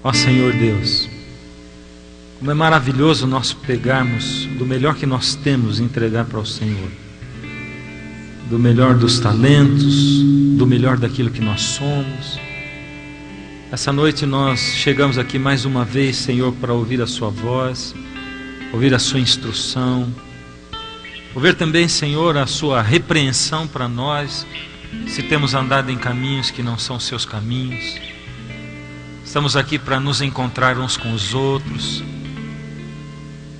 Ó Senhor Deus, como é maravilhoso nós pegarmos do melhor que nós temos e entregar para o Senhor, do melhor dos talentos, do melhor daquilo que nós somos. Essa noite nós chegamos aqui mais uma vez, Senhor, para ouvir a sua voz, ouvir a sua instrução, ouvir também, Senhor, a sua repreensão para nós, se temos andado em caminhos que não são seus caminhos. Estamos aqui para nos encontrar uns com os outros.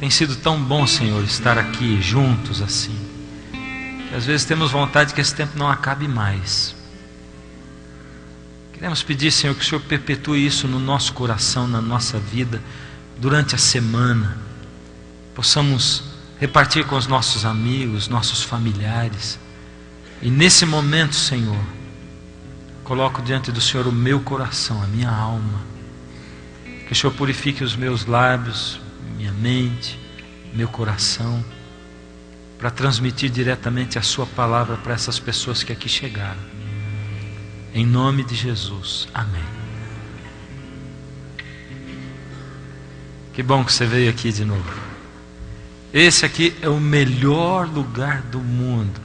Tem sido tão bom, Senhor, estar aqui juntos assim, que às vezes temos vontade que esse tempo não acabe mais. Queremos pedir, Senhor, que o Senhor perpetue isso no nosso coração, na nossa vida, durante a semana. Possamos repartir com os nossos amigos, nossos familiares. E nesse momento, Senhor, coloco diante do Senhor o meu coração, a minha alma. Que o Senhor purifique os meus lábios, minha mente, meu coração, para transmitir diretamente a sua palavra para essas pessoas que aqui chegaram. Em nome de Jesus, amém. Que bom que você veio aqui de novo. Esse aqui é o melhor lugar do mundo.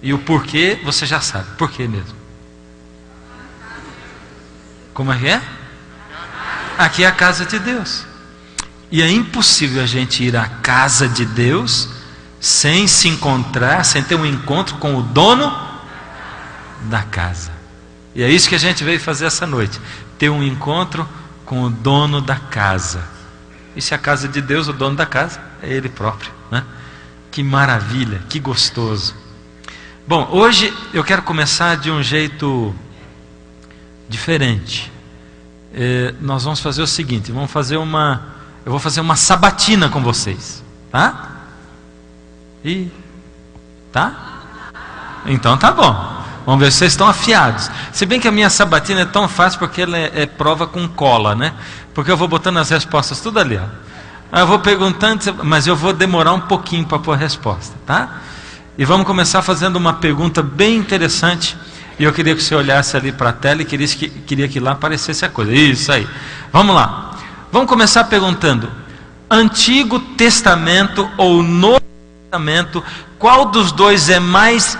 E o porquê você já sabe. Por quê mesmo? Como é que é? Aqui é a casa de Deus. E é impossível a gente ir à casa de Deus sem se encontrar, sem ter um encontro com o dono da casa. E é isso que a gente veio fazer essa noite, ter um encontro com o dono da casa. E se a casa de Deus, o dono da casa é Ele próprio, né? Que maravilha, que gostoso. Bom, hoje eu quero começar de um jeito diferente. Nós vamos fazer o seguinte, eu vou fazer uma sabatina com vocês, tá? Tá? Então tá bom. Vamos ver se vocês estão afiados. Se bem que a minha sabatina é tão fácil porque ela é prova com cola, né? Porque eu vou botando as respostas tudo ali, ó. Eu vou perguntando, mas eu vou demorar um pouquinho para pôr a resposta, tá? E vamos começar fazendo uma pergunta bem interessante. E eu queria que você olhasse ali para a tela e queria que lá aparecesse a coisa. Isso aí. Vamos lá. Vamos começar perguntando: Antigo Testamento ou Novo Testamento, qual dos dois é mais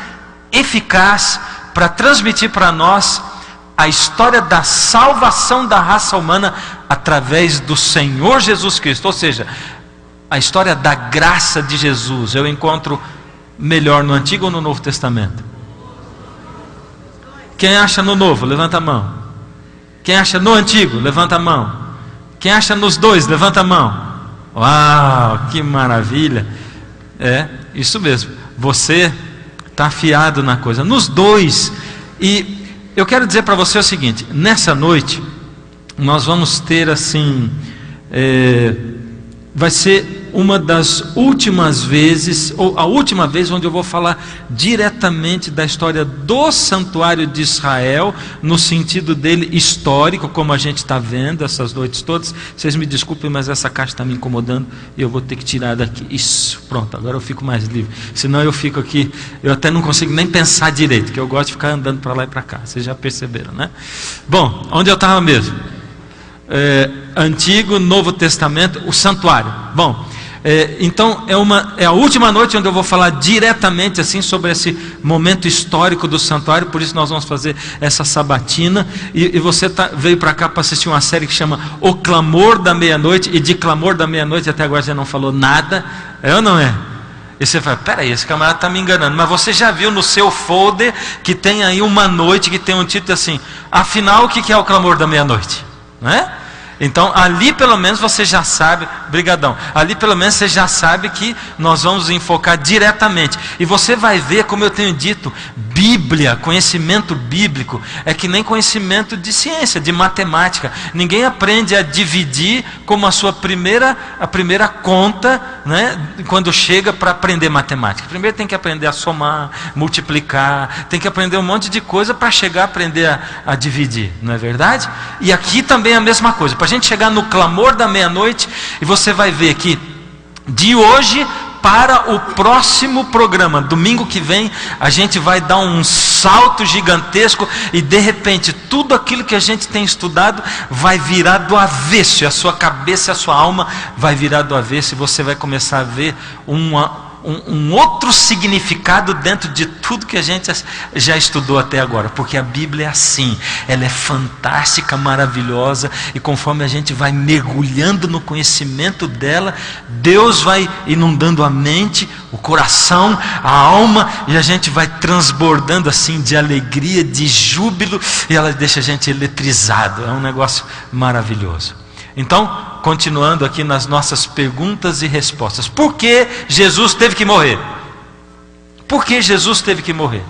eficaz para transmitir para nós a história da salvação da raça humana através do Senhor Jesus Cristo? Ou seja, a história da graça de Jesus. Eu encontro melhor no Antigo ou no Novo Testamento? Quem acha no Novo, levanta a mão. Quem acha no Antigo, levanta a mão. Quem acha nos dois, levanta a mão. Uau, que maravilha. É, isso mesmo. Você está afiado na coisa, nos dois. E eu quero dizer para você o seguinte: nessa noite nós vamos ter assim, vai ser uma das últimas vezes, ou a última vez onde eu vou falar diretamente da história do santuário de Israel, no sentido dele histórico, como a gente está vendo essas noites todas. Vocês me desculpem, mas essa caixa está me incomodando e eu vou ter que tirar daqui. Isso, pronto, agora eu fico mais livre. Senão eu fico aqui, eu até não consigo nem pensar direito, que eu gosto de ficar andando para lá e para cá. Vocês já perceberam, né? Bom, onde eu estava mesmo? Antigo, Novo Testamento, o santuário. Bom, então é a última noite onde eu vou falar diretamente assim sobre esse momento histórico do santuário. Por isso nós vamos fazer essa sabatina. E você veio para cá para assistir uma série que chama O Clamor da Meia-Noite. E de Clamor da Meia-Noite até agora você não falou nada. É ou não é? E você fala: peraí, esse camarada está me enganando. Mas você já viu no seu folder que tem aí uma noite que tem um título assim: afinal, o que é o clamor da meia-noite? Não é? Então ali pelo menos você já sabe, brigadão, ali pelo menos você já sabe que nós vamos enfocar diretamente. E você vai ver, como eu tenho dito, Bíblia, conhecimento bíblico, é que nem conhecimento de ciência, de matemática. Ninguém aprende a dividir como a primeira conta, né, quando chega para aprender matemática. Primeiro tem que aprender a somar, multiplicar, tem que aprender um monte de coisa para chegar a aprender a dividir, não é verdade? E aqui também é a mesma coisa. Para a gente chegar no clamor da meia-noite, e você vai ver que de hoje para o próximo programa. Domingo que vem a gente vai dar um salto gigantesco e de repente tudo aquilo que a gente tem estudado vai virar do avesso, e a sua cabeça e a sua alma vai virar do avesso, e você vai começar a ver um outro significado dentro de tudo que a gente já estudou até agora, porque a Bíblia é assim, ela é fantástica, maravilhosa, e conforme a gente vai mergulhando no conhecimento dela, Deus vai inundando a mente, o coração, a alma, e a gente vai transbordando assim de alegria, de júbilo, e ela deixa a gente eletrizado. É um negócio maravilhoso. Então, continuando aqui nas nossas perguntas e respostas. Por que Jesus teve que morrer? Por que Jesus teve que morrer?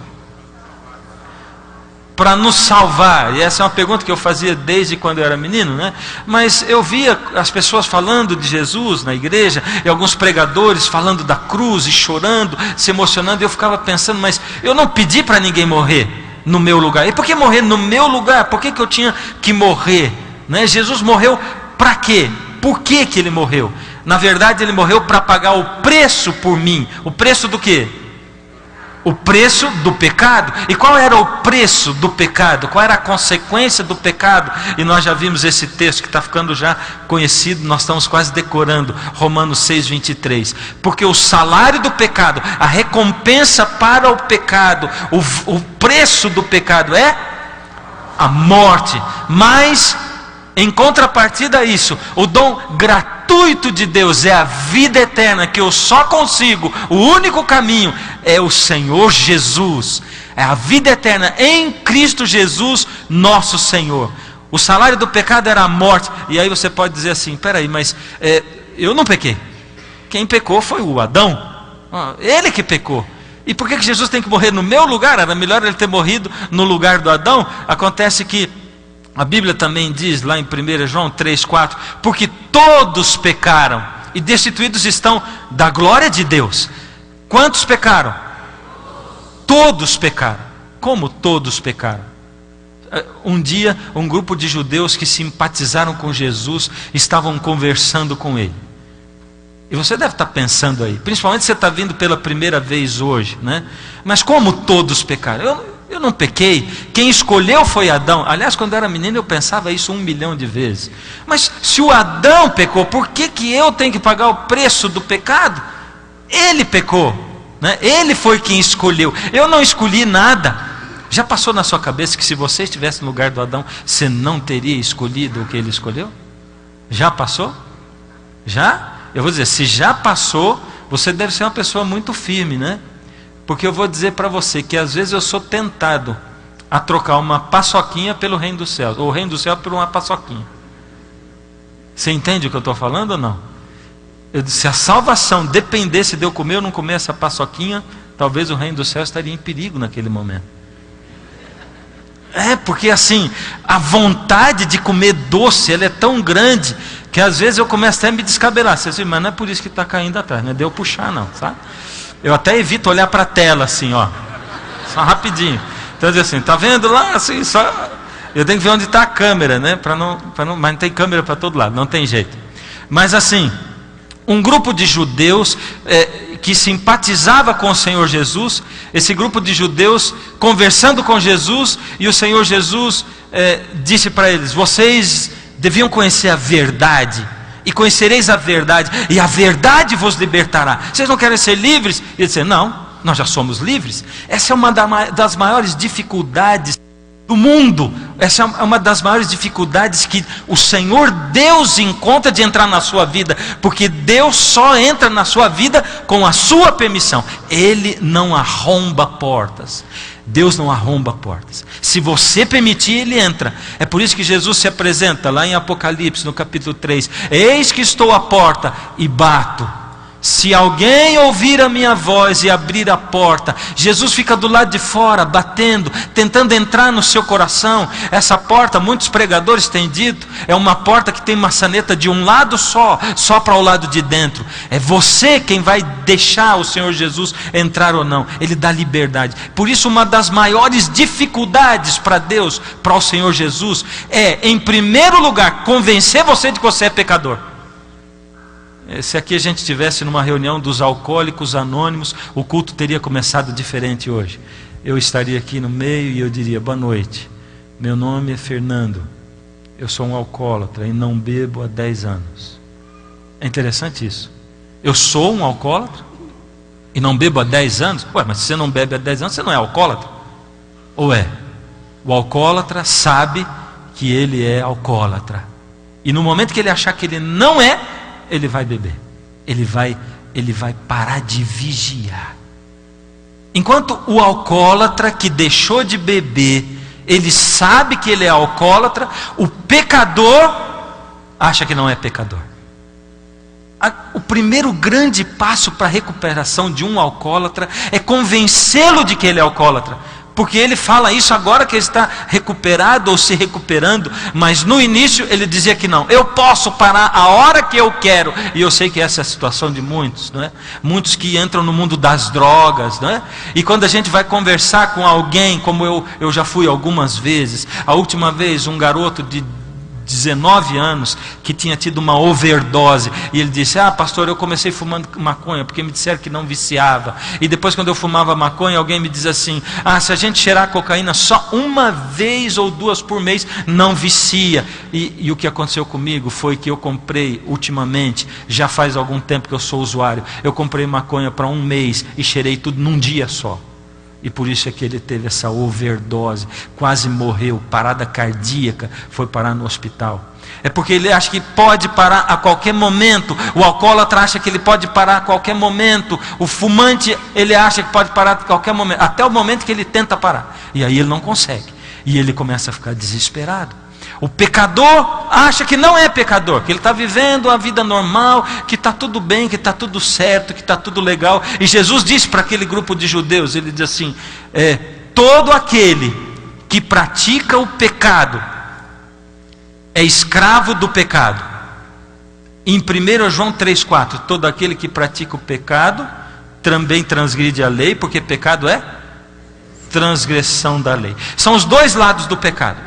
Para nos salvar. E essa é uma pergunta que eu fazia desde quando eu era menino, né? Mas eu via as pessoas falando de Jesus na igreja, e alguns pregadores falando da cruz e chorando, se emocionando, e eu ficava pensando, mas eu não pedi para ninguém morrer no meu lugar. E por que morrer no meu lugar? Por que eu tinha que morrer? Né? Jesus morreu para quê? Por que ele morreu? Na verdade, ele morreu para pagar o preço por mim. O preço do quê? O preço do pecado. E qual era o preço do pecado? Qual era a consequência do pecado? E nós já vimos esse texto que está ficando já conhecido, nós estamos quase decorando, Romanos 6:23. Porque o salário do pecado, a recompensa para o pecado, o preço do pecado é a morte. Mas em contrapartida a isso, o dom gratuito de Deus é a vida eterna, que eu só consigo, o único caminho é o Senhor Jesus, é a vida eterna em Cristo Jesus, nosso Senhor. O salário do pecado era a morte. E aí você pode dizer assim, peraí, mas eu não pequei. Quem pecou foi o Adão, ele que pecou. E por que Jesus tem que morrer no meu lugar? Era melhor ele ter morrido no lugar do Adão. Acontece que a Bíblia também diz lá em 1 João 3,4, porque todos pecaram e destituídos estão da glória de Deus. Quantos pecaram? Todos pecaram. Como todos pecaram? Um dia, um grupo de judeus que simpatizaram com Jesus estavam conversando com ele. E você deve estar pensando aí, principalmente se você está vindo pela primeira vez hoje, né? Mas como todos pecaram? Eu não pequei, quem escolheu foi Adão. Aliás, quando eu era menino eu pensava isso 1 milhão de vezes. Mas se o Adão pecou, por que eu tenho que pagar o preço do pecado? Ele pecou, né? Ele foi quem escolheu, eu não escolhi nada. Já passou na sua cabeça que se você estivesse no lugar do Adão, você não teria escolhido o que ele escolheu? Já passou? Já? Eu vou dizer, se já passou, você deve ser uma pessoa muito firme, né? Porque eu vou dizer para você que às vezes eu sou tentado a trocar uma paçoquinha pelo reino dos céus, ou o reino do céu por uma paçoquinha. Você entende o que eu estou falando ou não? Se a salvação dependesse de eu comer ou não comer essa paçoquinha, talvez o reino dos céus estaria em perigo naquele momento. Porque assim, a vontade de comer doce, ela é tão grande, que às vezes eu começo até a me descabelar. Você diz, mas não é por isso que está caindo atrás, não é de eu puxar não, sabe? Eu até evito olhar para a tela assim, ó, só rapidinho. Então eu digo assim, tá vendo lá? Assim, só... Eu tenho que ver onde está a câmera, né? Mas não tem câmera para todo lado, não tem jeito. Mas assim, um grupo de judeus que simpatizava com o Senhor Jesus, esse grupo de judeus conversando com Jesus, e o Senhor Jesus disse para eles, vocês deviam conhecer a verdade, e conhecereis a verdade, e a verdade vos libertará. Vocês não querem ser livres? E ele disse, não, nós já somos livres. Essa é uma das maiores dificuldades do mundo. Essa é uma das maiores dificuldades que o Senhor Deus encontra de entrar na sua vida, porque Deus só entra na sua vida com a sua permissão. Ele não arromba portas. Deus não arromba portas. Se você permitir, Ele entra. É por isso que Jesus se apresenta lá em Apocalipse, no capítulo 3. Eis que estou à porta e bato. Se alguém ouvir a minha voz e abrir a porta, Jesus fica do lado de fora, batendo, tentando entrar no seu coração. Essa porta, muitos pregadores têm dito, é uma porta que tem maçaneta de um lado só para o lado de dentro. É você quem vai deixar o Senhor Jesus entrar ou não. Ele dá liberdade. Por isso, uma das maiores dificuldades para Deus, para o Senhor Jesus, é, em primeiro lugar, convencer você de que você é pecador. Se aqui a gente estivesse numa reunião dos alcoólicos anônimos, o culto teria começado diferente hoje. Eu estaria aqui no meio e eu diria: boa noite, meu nome é Fernando, eu sou um alcoólatra e não bebo há 10 anos. É interessante isso. Eu sou um alcoólatra e não bebo há 10 anos? Ué, mas se você não bebe há 10 anos, você não é alcoólatra? Ou é? O alcoólatra sabe que ele é alcoólatra. E no momento que ele achar que ele não é, ele vai beber. Ele vai parar de vigiar. Enquanto o alcoólatra que deixou de beber, ele sabe que ele é alcoólatra, o pecador acha que não é pecador. O primeiro grande passo para a recuperação de um alcoólatra é convencê-lo de que ele é alcoólatra. Porque ele fala isso agora que ele está recuperado ou se recuperando, mas no início ele dizia que não. Eu posso parar a hora que eu quero. E eu sei que essa é a situação de muitos, não é? Muitos que entram no mundo das drogas, não é? E quando a gente vai conversar com alguém, como eu já fui algumas vezes, a última vez um garoto de 19 anos que tinha tido uma overdose, e ele disse: pastor, eu comecei fumando maconha porque me disseram que não viciava, e depois quando eu fumava maconha, alguém me diz assim: se a gente cheirar cocaína só uma vez ou 2 por mês, não vicia. E o que aconteceu comigo foi que eu comprei ultimamente, já faz algum tempo que eu sou usuário, eu comprei maconha para 1 mês e cheirei tudo num dia só. E por isso é que ele teve essa overdose, quase morreu, parada cardíaca, foi parar no hospital. É porque ele acha que pode parar a qualquer momento. O alcoólatra acha que ele pode parar a qualquer momento. O fumante, ele acha que pode parar a qualquer momento, até o momento que ele tenta parar. E aí ele não consegue. E ele começa a ficar desesperado. O pecador acha que não é pecador, que ele está vivendo a vida normal, que está tudo bem, que está tudo certo, que está tudo legal. E Jesus disse para aquele grupo de judeus, ele diz assim: todo aquele que pratica o pecado é escravo do pecado. Em 1 João 3,4, todo aquele que pratica o pecado também transgride a lei, porque pecado é transgressão da lei. São os dois lados do pecado.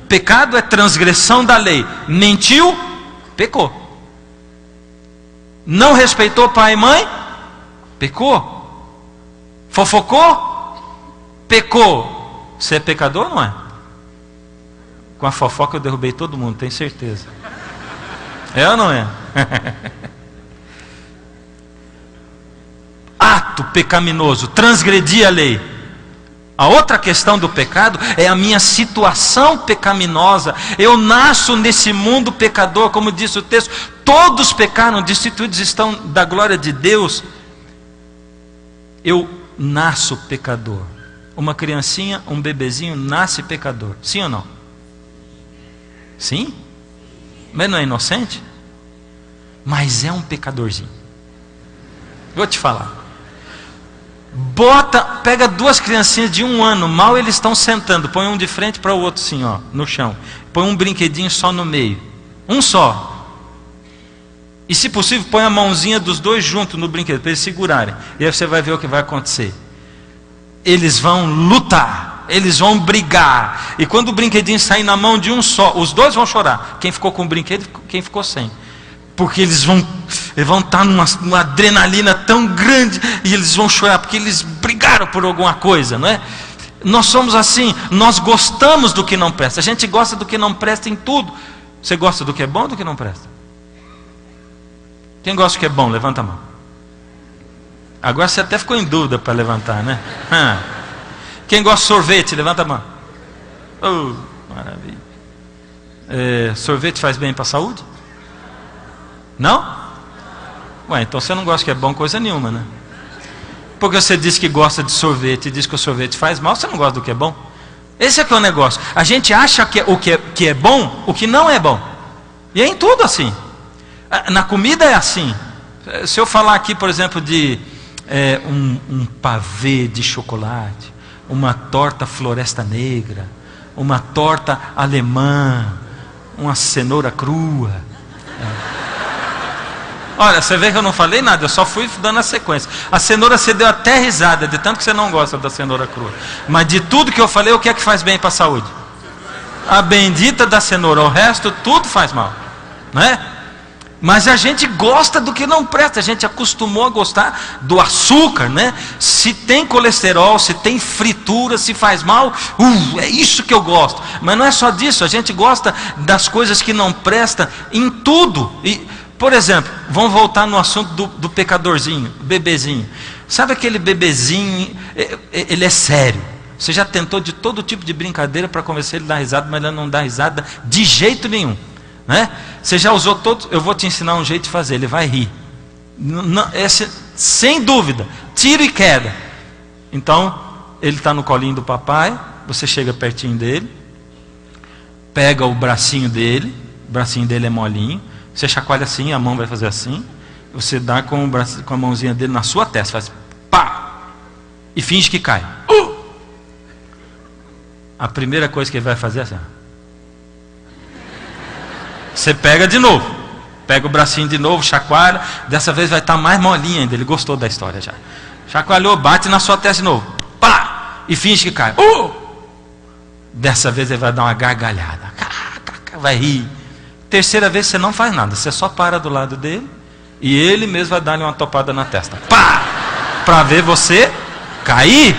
Pecado é transgressão da lei. Mentiu, pecou. Não respeitou pai e mãe, pecou. Fofocou, pecou. Você é pecador ou não é? Com a fofoca eu derrubei todo mundo, tenho certeza. É ou não é? Ato pecaminoso, transgredir a lei. A outra questão do pecado é a minha situação pecaminosa. Eu nasço nesse mundo pecador, como diz o texto: todos pecaram, destituídos estão da glória de Deus. Eu nasço pecador. Uma criancinha, um bebezinho nasce pecador, sim ou não? Sim? Mas não é inocente? Mas é um pecadorzinho. Vou te falar. Pega 2 criancinhas de 1 ano, mal eles estão sentando, põe um de frente para o outro assim, no chão. Põe um brinquedinho só no meio, um só. E se possível, põe a mãozinha dos 2 junto no brinquedo, para eles segurarem. E aí você vai ver o que vai acontecer. Eles vão lutar, eles vão brigar. E quando o brinquedinho sair na mão de um só, os 2 vão chorar. Quem ficou com o brinquedo, quem ficou sem. Porque eles vão estar numa adrenalina tão grande, e eles vão chorar, porque eles brigaram por alguma coisa, não é? Nós somos assim, nós gostamos do que não presta. A gente gosta do que não presta em tudo. Você gosta do que é bom ou do que não presta? Quem gosta do que é bom, levanta a mão. Agora você até ficou em dúvida para levantar, né? Quem gosta de sorvete, levanta a mão. Maravilha. Sorvete faz bem para a saúde? Não? Ué, então você não gosta que é bom coisa nenhuma, né? Porque você diz que gosta de sorvete e diz que o sorvete faz mal, você não gosta do que é bom? Esse é que é o negócio. A gente acha que o que é bom, o que não é bom. E é em tudo assim. Na comida é assim. Se eu falar aqui, por exemplo, de um pavê de chocolate, uma torta floresta negra, uma torta alemã, uma cenoura crua. Olha, você vê que eu não falei nada, eu só fui dando a sequência. A cenoura você deu até risada, de tanto que você não gosta da cenoura crua. Mas de tudo que eu falei, o que é que faz bem para a saúde? A bendita da cenoura. O resto tudo faz mal, não é? Mas a gente gosta do que não presta, a gente acostumou a gostar do açúcar, né? Se tem colesterol, se tem fritura, se faz mal, é isso que eu gosto. Mas não é só disso, a gente gosta das coisas que não prestam em tudo. E, por exemplo, vamos voltar no assunto do pecadorzinho, bebezinho. Sabe aquele bebezinho, ele é sério. Você já tentou de todo tipo de brincadeira para convencer ele a dar risada, mas ele não dá risada de jeito nenhum. Né? Você já usou todos, eu vou te ensinar um jeito de fazer, ele vai rir. Sem dúvida, tiro e queda. Então, ele está no colinho do papai, você chega pertinho dele, pega o bracinho dele é molinho, você chacoalha assim, a mão vai fazer assim, você dá com a mãozinha dele na sua testa, faz pá, e finge que cai. A primeira coisa que ele vai fazer é assim. Você pega de novo, pega o bracinho de novo, chacoalha, dessa vez vai estar mais molinho ainda, ele gostou da história já. Chacoalhou, bate na sua testa de novo, pá, e finge que cai. Dessa vez ele vai dar uma gargalhada, vai rir. Terceira vez você não faz nada, você só para do lado dele, e ele mesmo vai dar-lhe uma topada na testa, pá, para ver você cair.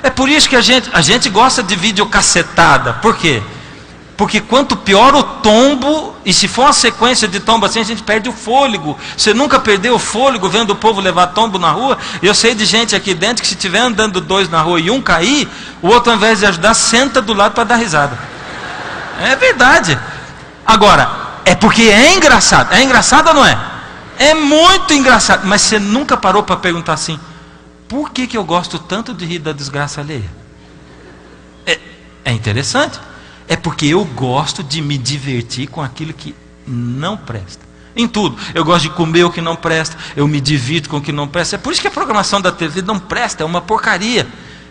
É por isso que a gente gosta de videocassetada, por quê? Porque quanto pior o tombo, e se for uma sequência de tombo assim, a gente perde o fôlego. Você nunca perdeu o fôlego vendo o povo levar tombo na rua? Eu sei de gente aqui dentro que se estiver andando dois na rua e um cair, o outro ao invés de ajudar, senta do lado para dar risada. É verdade. Agora, é porque é engraçado. É engraçado ou não é? É muito engraçado. Mas você nunca parou para perguntar assim, por que eu gosto tanto de rir da desgraça alheia? É interessante. É porque eu gosto de me divertir com aquilo que não presta. Em tudo. Eu gosto de comer o que não presta. Eu me divirto com o que não presta. É por isso que a programação da TV não presta. É uma porcaria.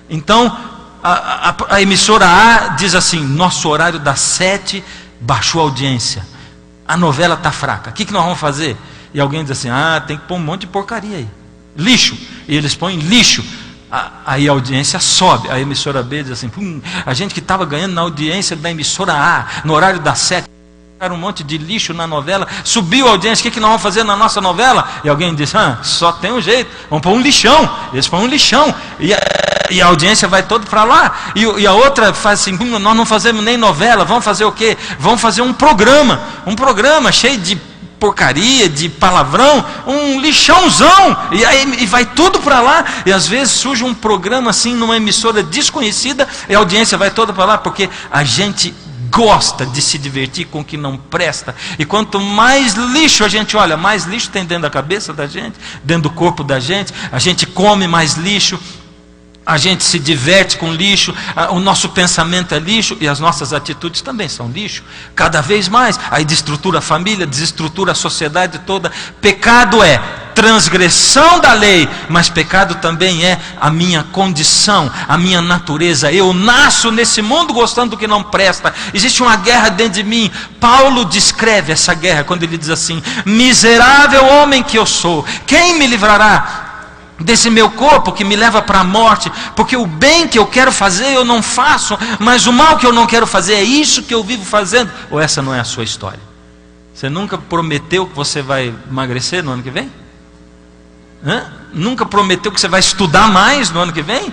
Então, a emissora A diz assim, nosso horário das 7 baixou a audiência. A novela está fraca. O que nós vamos fazer? E alguém diz assim, tem que pôr um monte de porcaria aí. Lixo. E eles põem lixo. Aí a audiência sobe. A emissora B diz assim, a gente que estava ganhando na audiência da emissora A, no horário das 7, um monte de lixo na novela, subiu a audiência, o que nós vamos fazer na nossa novela? E alguém diz, só tem um jeito, vamos pôr um lixão. Eles põem um lixão, e a audiência vai toda para lá, e a outra faz assim, nós não fazemos nem novela, vamos fazer o quê? Vamos fazer um programa cheio de porcaria, de palavrão, um lixãozão, e vai tudo para lá, e às vezes surge um programa assim, numa emissora desconhecida, e a audiência vai toda para lá, porque a gente gosta de se divertir com o que não presta, e quanto mais lixo a gente olha, mais lixo tem dentro da cabeça da gente, dentro do corpo da gente, a gente come mais lixo, a gente se diverte com lixo, o nosso pensamento é lixo, e as nossas atitudes também são lixo, cada vez mais, aí desestrutura a família, desestrutura a sociedade toda. Pecado é transgressão da lei, mas pecado também é a minha condição, a minha natureza. Eu nasço nesse mundo gostando do que não presta, existe uma guerra dentro de mim. Paulo descreve essa guerra quando ele diz assim, miserável homem que eu sou, quem me livrará desse meu corpo que me leva para a morte? Porque o bem que eu quero fazer eu não faço, mas o mal que eu não quero fazer é isso que eu vivo fazendo. Ou essa não é a sua história? Você nunca prometeu que você vai emagrecer no ano que vem? Nunca prometeu que você vai estudar mais no ano que vem?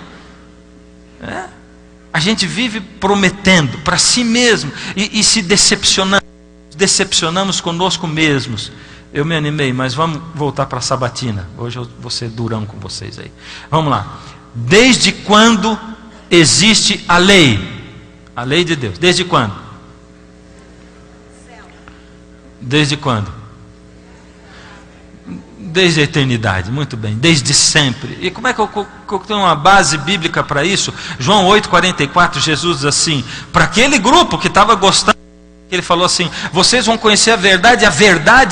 A gente vive prometendo para si mesmo e se decepcionamos conosco mesmos. Eu me animei, mas vamos voltar para a sabatina. Hoje eu vou ser durão com vocês aí. Vamos lá. Desde quando existe a lei? A lei de Deus. Desde quando? Desde quando? Desde a eternidade. Muito bem. Desde sempre. E como é que eu tenho uma base bíblica para isso? João 8,44, Jesus diz assim, para aquele grupo que estava gostando, ele falou assim, vocês vão conhecer a verdade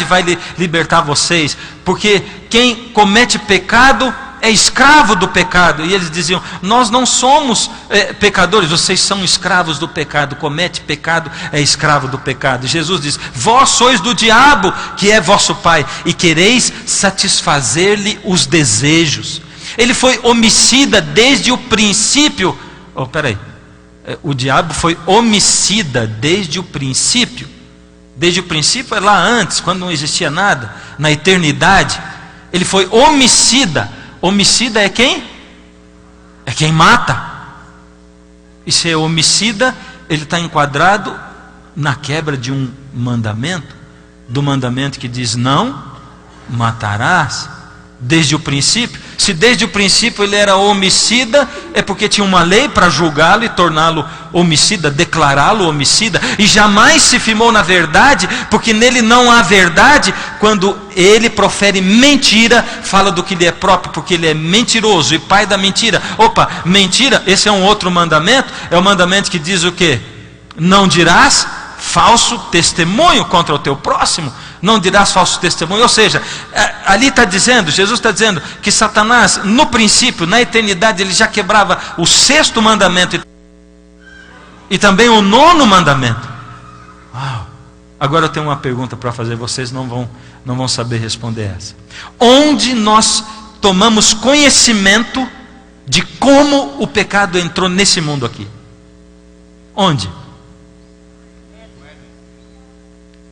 vai libertar vocês, porque quem comete pecado é escravo do pecado. E eles diziam, nós não somos pecadores, vocês são escravos do pecado, comete pecado, é escravo do pecado. E Jesus diz, vós sois do diabo, que é vosso pai, e quereis satisfazer-lhe os desejos. Ele foi homicida desde o princípio. O diabo foi homicida desde o princípio. Desde o princípio, é lá antes, quando não existia nada, na eternidade. Ele foi homicida. Homicida é quem? É quem mata. E se é homicida, ele está enquadrado na quebra de um mandamento, do mandamento que diz: não matarás. Desde o princípio. Se desde o princípio ele era homicida, é porque tinha uma lei para julgá-lo e torná-lo homicida, declará-lo homicida, e jamais se firmou na verdade, porque nele não há verdade. Quando ele profere mentira, fala do que lhe é próprio, porque ele é mentiroso e pai da mentira. Opa, mentira, esse é um outro mandamento. É o mandamento que diz o quê? Não dirás falso testemunho contra o teu próximo. Não dirás falso testemunho. Ou seja, ali está dizendo, Jesus está dizendo que Satanás, no princípio, na eternidade, ele já quebrava o 6º mandamento e também o 9º mandamento. Uau. Agora eu tenho uma pergunta para fazer, vocês não vão saber responder essa. Onde nós tomamos conhecimento de como o pecado entrou nesse mundo aqui? Onde?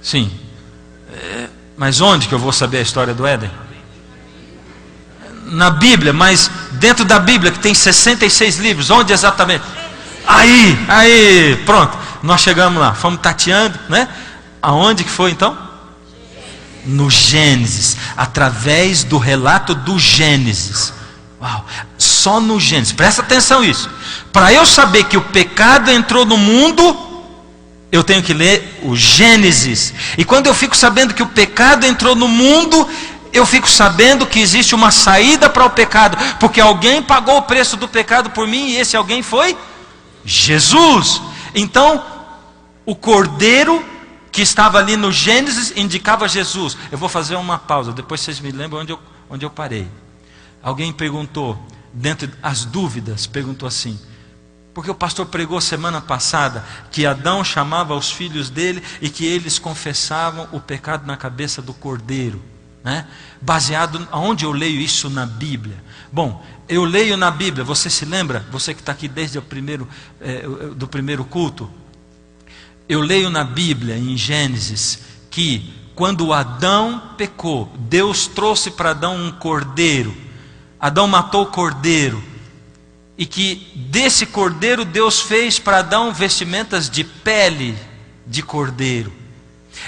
Sim. Mas onde que eu vou saber a história do Éden? Na Bíblia, mas dentro da Bíblia, que tem 66 livros, onde exatamente? Aí, pronto, nós chegamos lá, fomos tateando, né? Aonde que foi então? No Gênesis, através do relato do Gênesis. Uau, só no Gênesis, presta atenção nisso. Para eu saber que o pecado entrou no mundo, eu tenho que ler o Gênesis. E quando eu fico sabendo que o pecado entrou no mundo, eu fico sabendo que existe uma saída para o pecado, porque alguém pagou o preço do pecado por mim, e esse alguém foi Jesus. Então, o cordeiro que estava ali no Gênesis indicava Jesus. Eu vou fazer uma pausa, depois vocês me lembram onde eu parei. Alguém perguntou, dentre as dúvidas, perguntou assim: porque o pastor pregou semana passada que Adão chamava os filhos dele e que eles confessavam o pecado na cabeça do cordeiro, né? Baseado, aonde eu leio isso na Bíblia? Bom, eu leio na Bíblia, você se lembra? Você que está aqui desde do primeiro culto. Eu leio na Bíblia, em Gênesis, que quando Adão pecou, Deus trouxe para Adão um cordeiro. Adão matou o cordeiro. E que desse cordeiro Deus fez para Adão vestimentas de pele de cordeiro.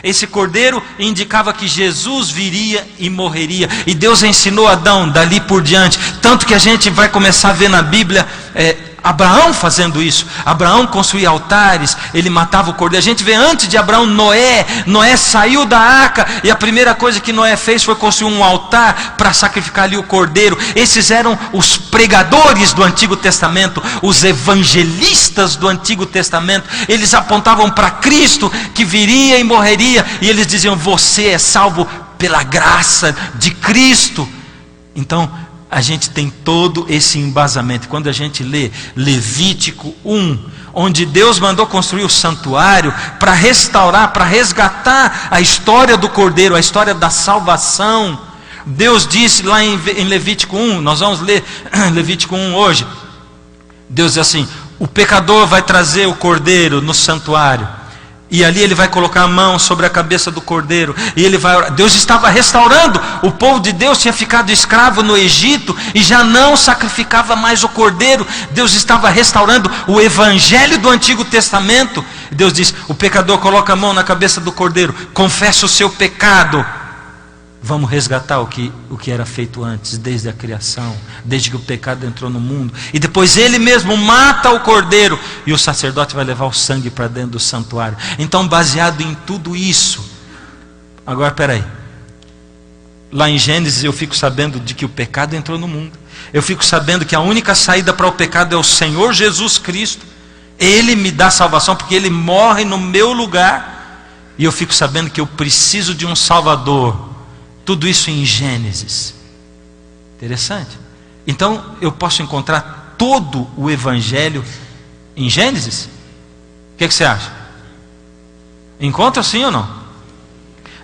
Esse cordeiro indicava que Jesus viria e morreria. E Deus ensinou Adão dali por diante. Tanto que a gente vai começar a ver na Bíblia Abraão fazendo isso. Abraão construía altares, ele matava o cordeiro. A gente vê antes de Abraão Noé. Noé saiu da arca e a primeira coisa que Noé fez foi construir um altar para sacrificar ali o cordeiro. Esses eram os pregadores do Antigo Testamento, os evangelistas do Antigo Testamento. Eles apontavam para Cristo que viria e morreria, e eles diziam: você é salvo pela graça de Cristo. Então a gente tem todo esse embasamento. Quando a gente lê Levítico 1, onde Deus mandou construir o santuário para restaurar, para resgatar a história do cordeiro, a história da salvação. Deus disse lá em Levítico 1, nós vamos ler Levítico 1 hoje. Deus diz assim: o pecador vai trazer o cordeiro no santuário, e ali ele vai colocar a mão sobre a cabeça do cordeiro, e ele vai orar. Deus estava restaurando. O povo de Deus tinha ficado escravo no Egito e já não sacrificava mais o cordeiro. Deus estava restaurando o evangelho do Antigo Testamento. Deus diz: o pecador coloca a mão na cabeça do cordeiro, confessa o seu pecado. Vamos resgatar o que era feito antes, desde a criação, desde que o pecado entrou no mundo. E depois ele mesmo mata o cordeiro, e o sacerdote vai levar o sangue para dentro do santuário. Então, baseado em tudo isso, agora peraí, lá em Gênesis eu fico sabendo de que o pecado entrou no mundo. Eu fico sabendo que a única saída para o pecado é o Senhor Jesus Cristo. Ele me dá salvação porque Ele morre no meu lugar. E eu fico sabendo que eu preciso de um Salvador. Tudo isso em Gênesis. Interessante. Então eu posso encontrar todo o Evangelho em Gênesis? O que você acha? Encontro sim ou não?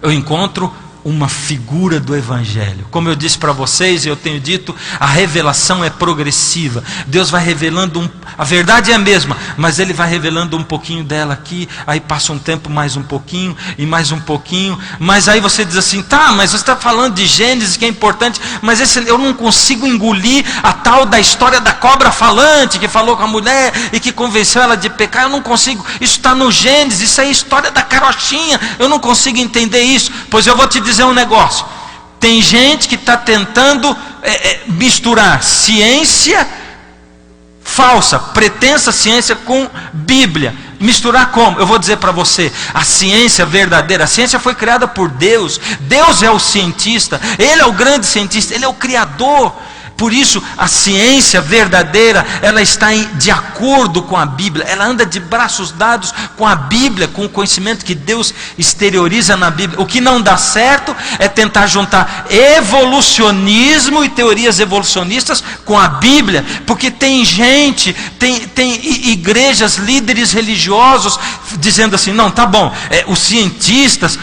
Eu encontro uma figura do Evangelho. Como eu disse para vocês, e eu tenho dito, a revelação é progressiva. Deus vai revelando, a verdade é a mesma, mas Ele vai revelando um pouquinho dela aqui, aí passa um tempo, mais um pouquinho, e mais um pouquinho, mas aí você diz assim, tá, mas você está falando de Gênesis, que é importante, mas eu não consigo engolir a tal da história da cobra falante, que falou com a mulher, e que convenceu ela de pecar, eu não consigo, isso está no Gênesis, isso é a história da carochinha, eu não consigo entender isso. Pois eu vou te dizer um negócio, tem gente que está tentando misturar ciência falsa, pretensa ciência com Bíblia. Misturar como? Eu vou dizer para você, a ciência verdadeira, a ciência foi criada por Deus, Deus é o cientista, Ele é o grande cientista, Ele é o Criador. Por isso, a ciência verdadeira, ela está de acordo com a Bíblia, ela anda de braços dados com a Bíblia, com o conhecimento que Deus exterioriza na Bíblia. O que não dá certo é tentar juntar evolucionismo e teorias evolucionistas com a Bíblia, porque tem gente, tem igrejas, líderes religiosos dizendo assim, não, tá bom, os cientistas...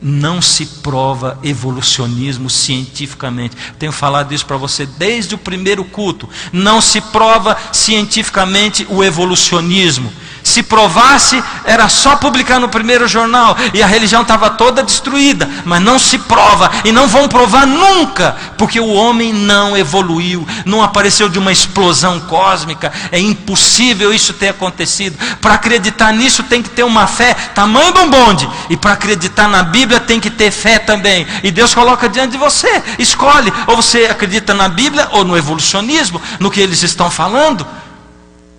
Não se prova evolucionismo cientificamente. Tenho falado isso para você desde o primeiro culto. Não se prova cientificamente o evolucionismo. Se provasse, era só publicar no primeiro jornal e a religião estava toda destruída. Mas não se prova e não vão provar nunca, porque o homem não evoluiu, não apareceu de uma explosão cósmica. É impossível isso ter acontecido. Para acreditar nisso tem que ter uma fé tamanho de um bonde, e para acreditar na Bíblia tem que ter fé também. E Deus coloca diante de você, escolhe, ou você acredita na Bíblia ou no evolucionismo, no que eles estão falando.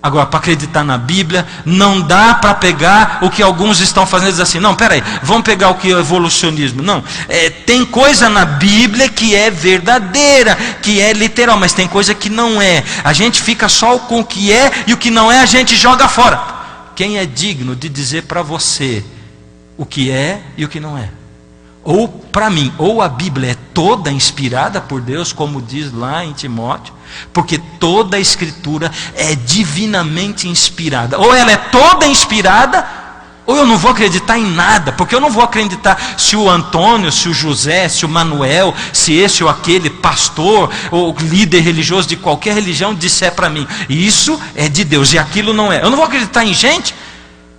Agora, para acreditar na Bíblia, não dá para pegar o que alguns estão fazendo, dizer assim, não, peraí, vamos pegar o que é o evolucionismo. Não, tem coisa na Bíblia que é verdadeira, que é literal, mas tem coisa que não é. A gente fica só com o que é, e o que não é a gente joga fora. Quem é digno de dizer para você o que é e o que não é? Ou para mim, ou a Bíblia é toda inspirada por Deus, como diz lá em Timóteo, porque toda a Escritura é divinamente inspirada. Ou ela é toda inspirada, ou eu não vou acreditar em nada, porque eu não vou acreditar se o Antônio, se o José, se o Manuel, se esse ou aquele pastor ou líder religioso de qualquer religião disser para mim, isso é de Deus e aquilo não é. Eu não vou acreditar em gente.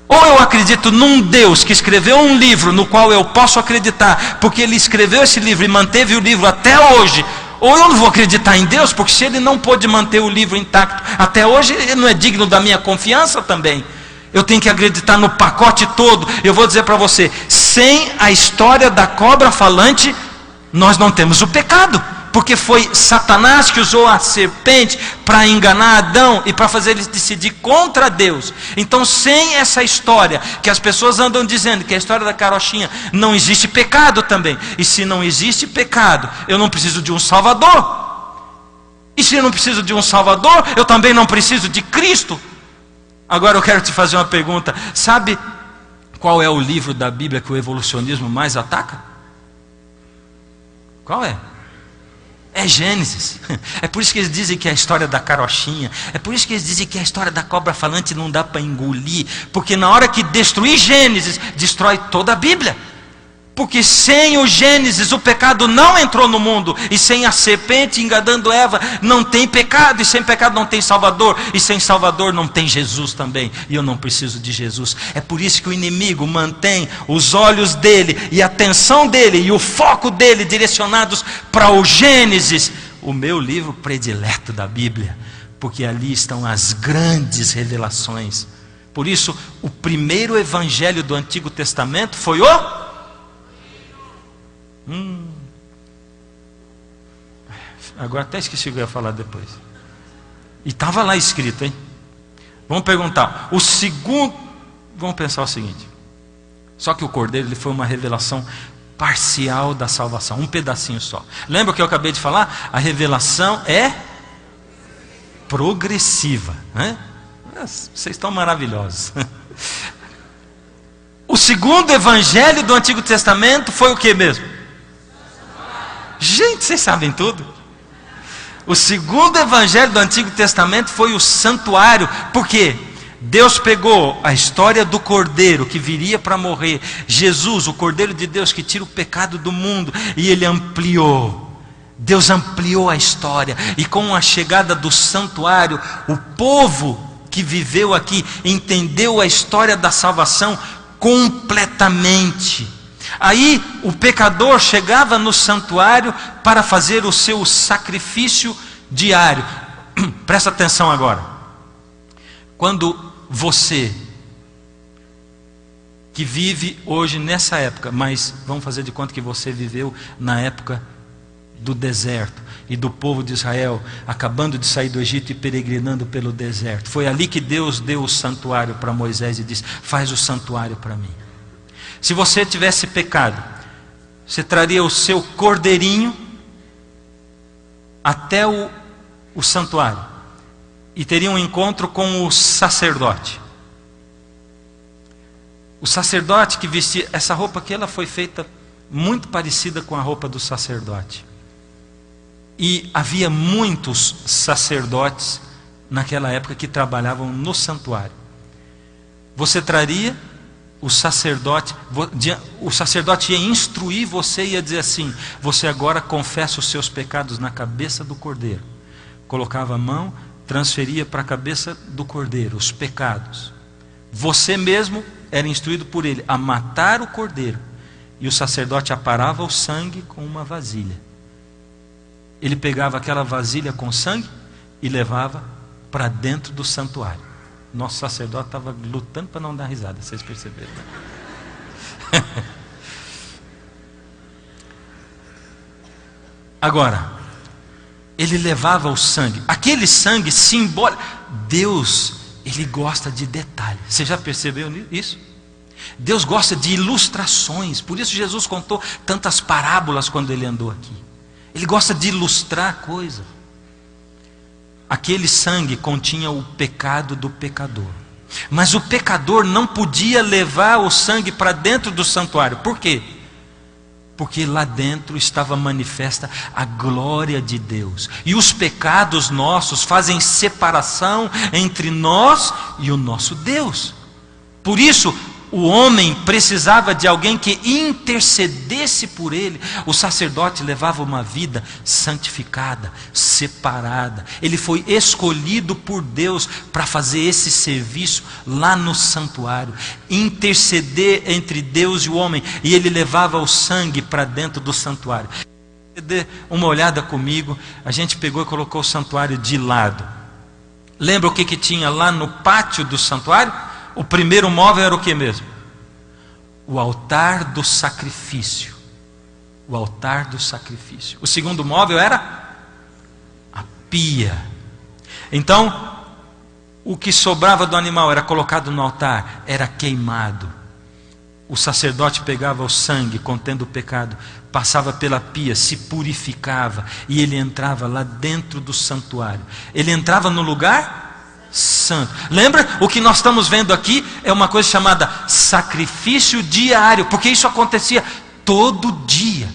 Ou eu acredito num Deus que escreveu um livro no qual eu posso acreditar, porque Ele escreveu esse livro e manteve o livro até hoje. Ou eu não vou acreditar em Deus, porque se Ele não pôde manter o livro intacto até hoje, Ele não é digno da minha confiança também. Eu tenho que acreditar no pacote todo. Eu vou dizer para você, sem a história da cobra falante, nós não temos o pecado. Porque foi Satanás que usou a serpente para enganar Adão e para fazer ele decidir contra Deus. Então, sem essa história que as pessoas andam dizendo, que é a história da carochinha, não existe pecado também. E se não existe pecado, eu não preciso de um Salvador. E se eu não preciso de um Salvador, eu também não preciso de Cristo. Agora eu quero te fazer uma pergunta. Sabe qual é o livro da Bíblia que o evolucionismo mais ataca? Qual é? É Gênesis. É por isso que eles dizem que é a história da carochinha. É por isso que eles dizem que a história da cobra falante não dá para engolir. Porque na hora que destruir Gênesis, destrói toda a Bíblia. Porque sem o Gênesis o pecado não entrou no mundo. E sem a serpente enganando Eva não tem pecado. E sem pecado não tem Salvador. E sem Salvador não tem Jesus também. E eu não preciso de Jesus. É por isso que o inimigo mantém os olhos dele e a atenção dele e o foco dele direcionados para o Gênesis, o meu livro predileto da Bíblia. Porque ali estão as grandes revelações. Por isso o primeiro evangelho do Antigo Testamento foi o... Agora até esqueci o que eu ia falar depois. E estava lá escrito, hein? Vamos perguntar. O segundo, vamos pensar o seguinte. Só que o Cordeiro, ele foi uma revelação parcial da salvação, um pedacinho só. Lembra o que eu acabei de falar? A revelação é progressiva, né? Vocês estão maravilhosos. O segundo evangelho do Antigo Testamento foi o que mesmo? Gente, vocês sabem tudo. O segundo evangelho do Antigo Testamento foi o santuário. Por quê? Deus pegou a história do Cordeiro que viria para morrer, Jesus, o Cordeiro de Deus que tira o pecado do mundo, e Ele ampliou. Deus ampliou a história, e com a chegada do santuário, o povo que viveu aqui entendeu a história da salvação completamente. Aí o pecador chegava no santuário para fazer o seu sacrifício diário. Presta atenção agora. Quando você, que vive hoje nessa época, mas vamos fazer de conta que você viveu na época do deserto e do povo de Israel, acabando de sair do Egito e peregrinando pelo deserto, foi ali que Deus deu o santuário para Moisés e disse: faz o santuário para mim. Se você tivesse pecado, você traria o seu cordeirinho até o santuário e teria um encontro com o sacerdote. O sacerdote que vestia essa roupa aqui, ela foi feita muito parecida com a roupa do sacerdote. E havia muitos sacerdotes naquela época que trabalhavam no santuário. Você traria o sacerdote ia instruir você e ia dizer assim: você agora confessa os seus pecados na cabeça do cordeiro. Colocava a mão, transferia para a cabeça do cordeiro os pecados. Você mesmo era instruído por ele a matar o cordeiro, e o sacerdote aparava o sangue com uma vasilha. Ele pegava aquela vasilha com sangue e levava para dentro do santuário. Nosso sacerdote estava lutando para não dar risada, vocês perceberam? Agora, ele levava o sangue, aquele sangue simbólico. Deus, Ele gosta de detalhes. Você já percebeu isso? Deus gosta de ilustrações. Por isso Jesus contou tantas parábolas quando Ele andou aqui. Ele gosta de ilustrar a coisa. Aquele sangue continha o pecado do pecador. Mas o pecador não podia levar o sangue para dentro do santuário. Por quê? Porque lá dentro estava manifesta a glória de Deus. E os pecados nossos fazem separação entre nós e o nosso Deus. Por isso, o homem precisava de alguém que intercedesse por ele. O sacerdote levava uma vida santificada, separada. Ele foi escolhido por Deus para fazer esse serviço lá no santuário, interceder entre Deus e o homem. E ele levava o sangue para dentro do santuário. Dê uma olhada comigo. A gente pegou e colocou o santuário de lado. Lembra o que tinha lá no pátio do santuário? O primeiro móvel era o que mesmo? O altar do sacrifício. O altar do sacrifício. O segundo móvel era a pia. Então, o que sobrava do animal era colocado no altar, era queimado. O sacerdote pegava o sangue contendo o pecado, passava pela pia, se purificava, e ele entrava lá dentro do santuário. Ele entrava no lugar santo. Lembra? O que nós estamos vendo aqui é uma coisa chamada sacrifício diário, porque isso acontecia todo dia,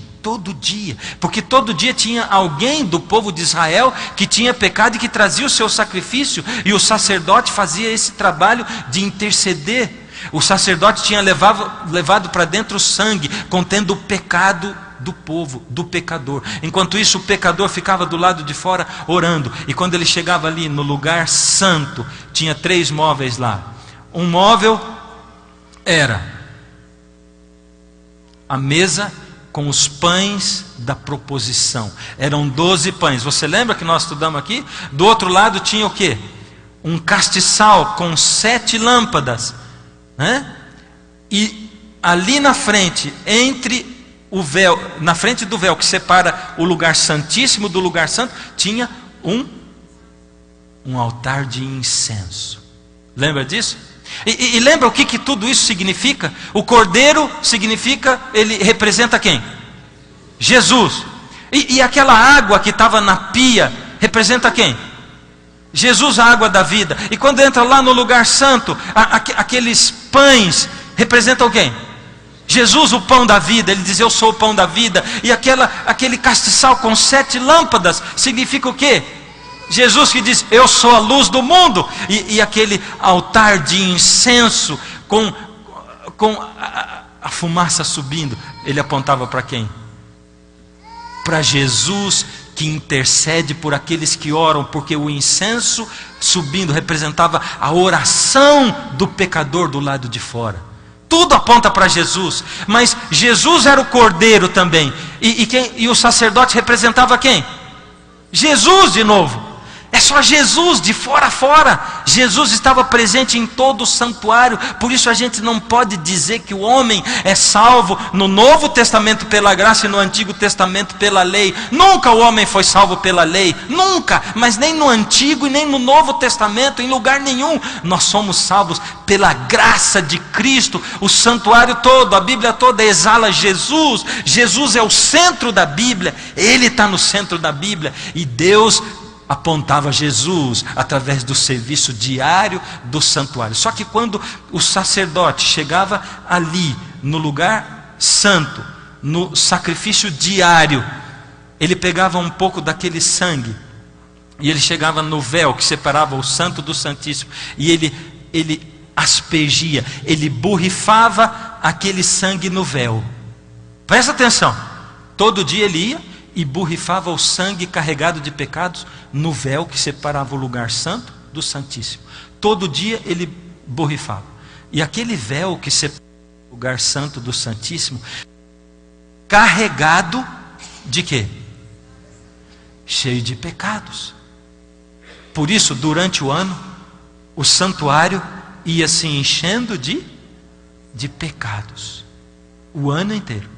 porque todo dia tinha alguém do povo de Israel que tinha pecado e que trazia o seu sacrifício, e o sacerdote fazia esse trabalho de interceder. O sacerdote tinha levado para dentro o sangue contendo o pecado do povo, do pecador. Enquanto isso, o pecador ficava do lado de fora orando. E quando ele chegava ali no lugar santo, tinha 3 móveis lá. Um móvel era a mesa com os pães da proposição. Eram 12 pães. Você lembra que nós estudamos aqui? Do outro lado tinha o quê? Um castiçal com 7 lâmpadas. E ali na frente, entre o véu, na frente do véu que separa o lugar santíssimo do lugar santo, tinha um altar de incenso. Lembra disso? E lembra o que tudo isso significa? O cordeiro significa, ele representa quem? Jesus. E aquela água que estava na pia representa quem? Jesus, a água da vida. E quando entra lá no lugar santo, aqueles pães representam quem? Jesus, o pão da vida. Ele diz: eu sou o pão da vida. E aquele castiçal com 7 lâmpadas significa o quê? Jesus que diz: eu sou a luz do mundo. E aquele altar de incenso com a fumaça subindo, ele apontava para quem? Para Jesus, que intercede por aqueles que oram, porque o incenso subindo representava a oração do pecador do lado de fora. Tudo aponta para Jesus, mas Jesus era o cordeiro também. E o sacerdote representava quem? Jesus de novo. É só Jesus, de fora a fora. Jesus estava presente em todo o santuário. Por isso a gente não pode dizer que o homem é salvo no Novo Testamento pela graça e no Antigo Testamento pela lei. Nunca o homem foi salvo pela lei, nunca. Mas nem no Antigo e nem no Novo Testamento, em lugar nenhum. Nós somos salvos pela graça de Cristo. O santuário todo, a Bíblia toda exala Jesus. Jesus é o centro da Bíblia. Ele está no centro da Bíblia. E Deus apontava Jesus através do serviço diário do santuário. Só que quando o sacerdote chegava ali no lugar santo, no sacrifício diário, ele pegava um pouco daquele sangue e ele chegava no véu que separava o santo do santíssimo, e ele aspergia, ele borrifava aquele sangue no véu. Presta atenção, todo dia ele ia e borrifava o sangue carregado de pecados no véu que separava o lugar santo do santíssimo. Todo dia ele borrifava. E aquele véu que separava o lugar santo do santíssimo, carregado de quê? Cheio de pecados. Por isso, durante o ano, o santuário ia se enchendo de pecados. O ano inteiro.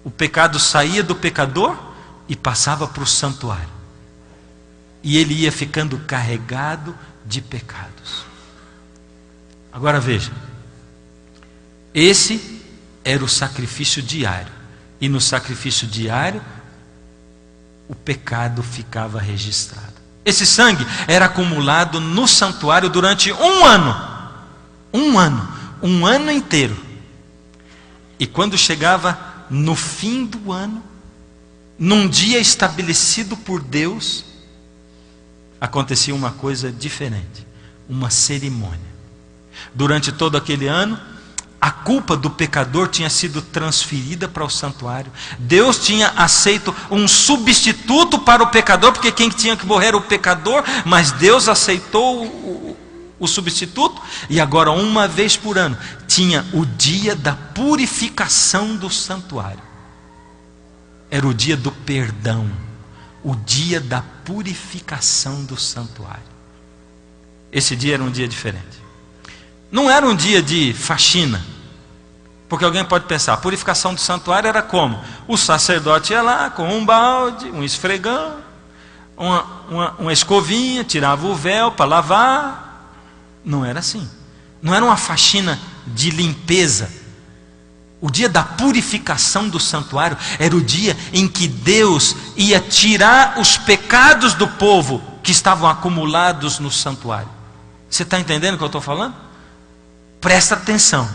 O pecado saía do pecador e passava para o santuário. E ele ia ficando carregado de pecados. Agora veja. Esse era o sacrifício diário. E no sacrifício diário, o pecado ficava registrado. Esse sangue era acumulado no santuário durante um ano. Um ano inteiro. E quando chegava no fim do ano, num dia estabelecido por Deus, acontecia uma coisa diferente, uma cerimônia. Durante todo aquele ano, a culpa do pecador tinha sido transferida para o santuário. Deus tinha aceito um substituto para o pecador, porque quem tinha que morrer era o pecador, mas Deus aceitou o substituto, e agora uma vez por ano tinha o dia da purificação do santuário. Era o dia do perdão, o dia da purificação do santuário. Esse dia era um dia diferente. Não era um dia de faxina, porque alguém pode pensar, a purificação do santuário era como? O sacerdote ia lá com um balde, um esfregão, uma escovinha, tirava o véu para lavar. Não era assim. Não era uma faxina de limpeza. O dia da purificação do santuário era o dia em que Deus ia tirar os pecados do povo que estavam acumulados no santuário. Você está entendendo o que eu estou falando? Presta atenção.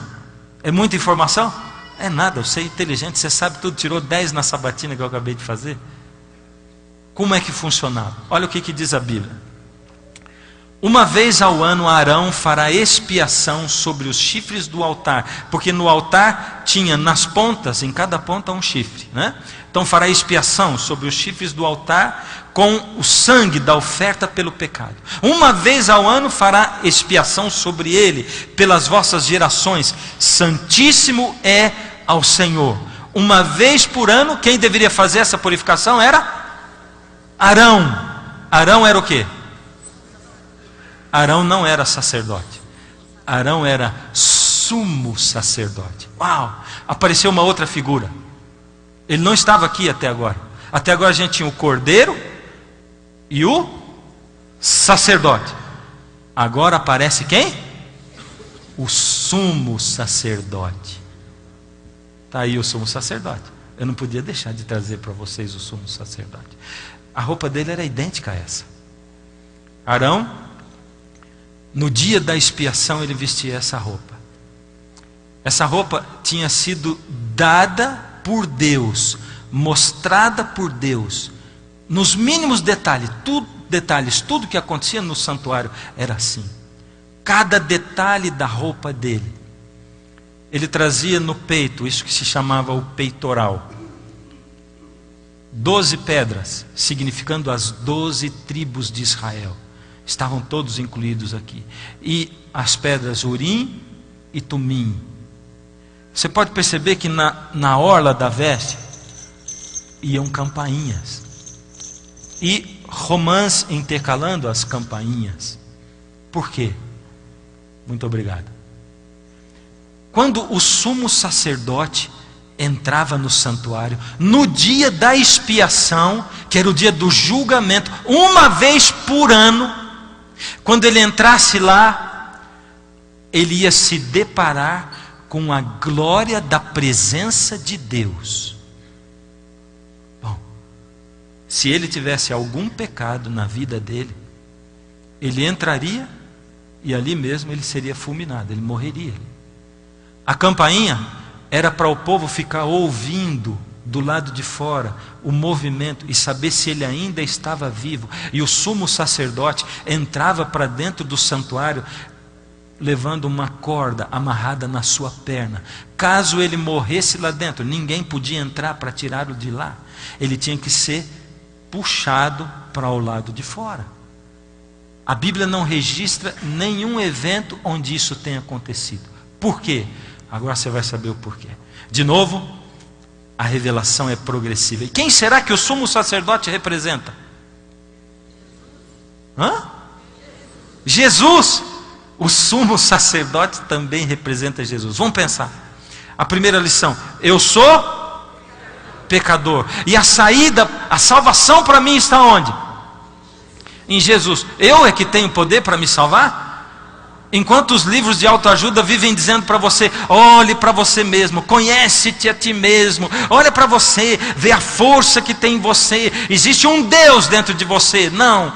É muita informação? É nada, você é inteligente, você sabe tudo, tirou 10 na sabatina que eu acabei de fazer. Como é que funcionava? Olha o que diz a Bíblia. Uma vez ao ano Arão fará expiação sobre os chifres do altar, porque no altar tinha nas pontas, em cada ponta um chifre, né? Então fará expiação sobre os chifres do altar com o sangue da oferta pelo pecado. Uma vez ao ano fará expiação sobre ele pelas vossas gerações. Santíssimo é ao Senhor. Uma vez por ano, quem deveria fazer essa purificação era Arão. Arão era o quê? Arão não era sacerdote. Arão era sumo sacerdote. Uau! Apareceu uma outra figura. Ele não estava aqui até agora. Até agora a gente tinha o cordeiro e o sacerdote. Agora aparece quem? O sumo sacerdote. Está aí o sumo sacerdote. Eu não podia deixar de trazer para vocês o sumo sacerdote. A roupa dele era idêntica a essa. Arão, no dia da expiação, ele vestia essa roupa. Essa roupa tinha sido dada por Deus, mostrada por Deus, nos mínimos detalhes, tudo detalhes. Tudo que acontecia no santuário era assim. Cada detalhe da roupa dele. Ele trazia no peito, isso que se chamava o peitoral, 12 pedras, significando as 12 tribos de Israel. Estavam todos incluídos aqui. E as pedras Urim e Tumim. Você pode perceber que na orla da veste iam campainhas. E romãs intercalando as campainhas. Por quê? Muito obrigado. Quando o sumo sacerdote entrava no santuário, no dia da expiação, que era o dia do julgamento, uma vez por ano, quando ele entrasse lá, ele ia se deparar com a glória da presença de Deus. Bom, se ele tivesse algum pecado na vida dele, ele entraria e ali mesmo ele seria fulminado, ele morreria. A campainha era para o povo ficar ouvindo do lado de fora o movimento e saber se ele ainda estava vivo. E o sumo sacerdote entrava para dentro do santuário levando uma corda amarrada na sua perna. Caso ele morresse lá dentro, ninguém podia entrar para tirá-lo de lá. Ele tinha que ser puxado para o lado de fora. A Bíblia não registra nenhum evento onde isso tenha acontecido. Por quê? Agora você vai saber o porquê. De novo, a revelação é progressiva. E quem será que o sumo sacerdote representa? Jesus. O sumo sacerdote também representa Jesus. Vamos pensar. A primeira lição: eu sou pecador. E a saída, a salvação para mim está onde? Em Jesus. Eu é que tenho poder para me salvar? Enquanto os livros de autoajuda vivem dizendo para você: olhe para você mesmo, conhece-te a ti mesmo, olha para você, vê a força que tem em você, existe um Deus dentro de você. Não,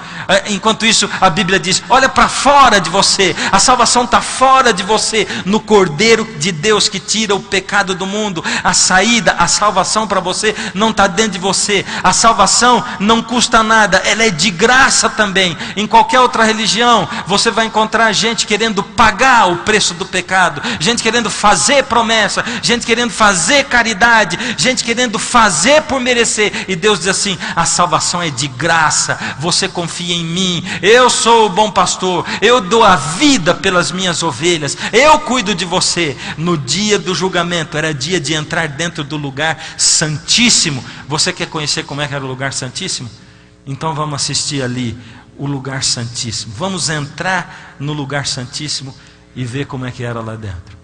enquanto isso a Bíblia diz: olha para fora de você, a salvação está fora de você, no Cordeiro de Deus que tira o pecado do mundo. A saída, a salvação para você não está dentro de você. A salvação não custa nada, ela é de graça também. Em qualquer outra religião você vai encontrar gente querendo pagar o preço do pecado, gente querendo fazer promessa, gente querendo fazer caridade, gente querendo fazer por merecer. E Deus diz assim: a salvação é de graça, você confia em mim, eu sou o bom pastor, eu dou a vida pelas minhas ovelhas, eu cuido de você. No dia do julgamento era dia de entrar dentro do lugar santíssimo. Você quer conhecer como é que era o lugar santíssimo? Então vamos assistir ali o lugar santíssimo. Vamos entrar no lugar santíssimo e ver como é que era lá dentro.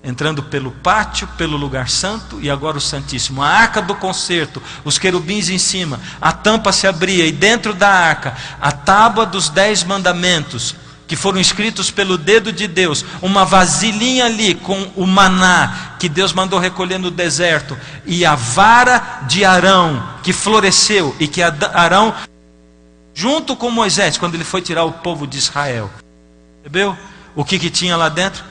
Entrando pelo pátio, pelo lugar santo e agora o santíssimo. A arca do concerto, os querubins em cima, a tampa se abria e dentro da arca, a tábua dos 10 mandamentos, que foram escritos pelo dedo de Deus, uma vasilhinha ali com o maná que Deus mandou recolher no deserto, e a vara de Arão que floresceu e que Arão junto com Moisés, quando ele foi tirar o povo de Israel. Percebeu o que tinha lá dentro?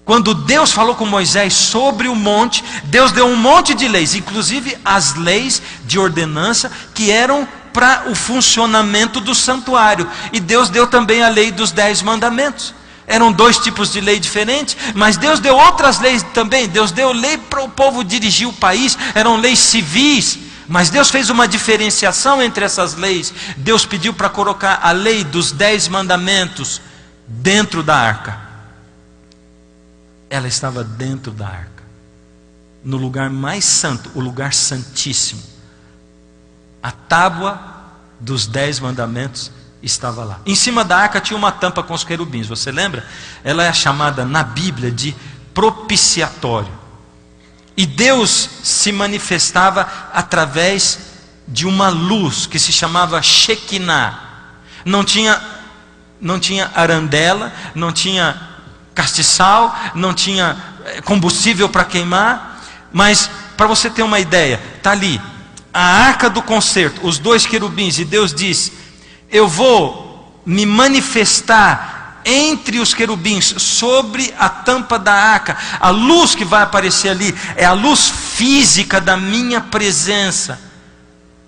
Quando Deus falou com Moisés sobre o monte, Deus deu um monte de leis, inclusive as leis de ordenança que eram para o funcionamento do santuário. E Deus deu também a lei dos 10 mandamentos. Eram 2 tipos de lei diferentes, mas Deus deu outras leis também. Deus deu lei para o povo dirigir o país, eram leis civis. Mas Deus fez uma diferenciação entre essas leis. Deus pediu para colocar a lei dos 10 mandamentos dentro da arca. Ela estava dentro da arca, no lugar mais santo, o lugar santíssimo. A tábua dos 10 mandamentos estava lá. Em cima da arca tinha uma tampa com os querubins, você lembra? Ela é chamada na Bíblia de propiciatório. E Deus se manifestava através de uma luz que se chamava Shekinah. Não tinha arandela, não tinha castiçal, não tinha combustível para queimar. Mas para você ter uma ideia, está ali a arca do concerto, os 2 querubins, e Deus diz: eu vou me manifestar entre os querubins, sobre a tampa da arca. A luz que vai aparecer ali é a luz física da minha presença.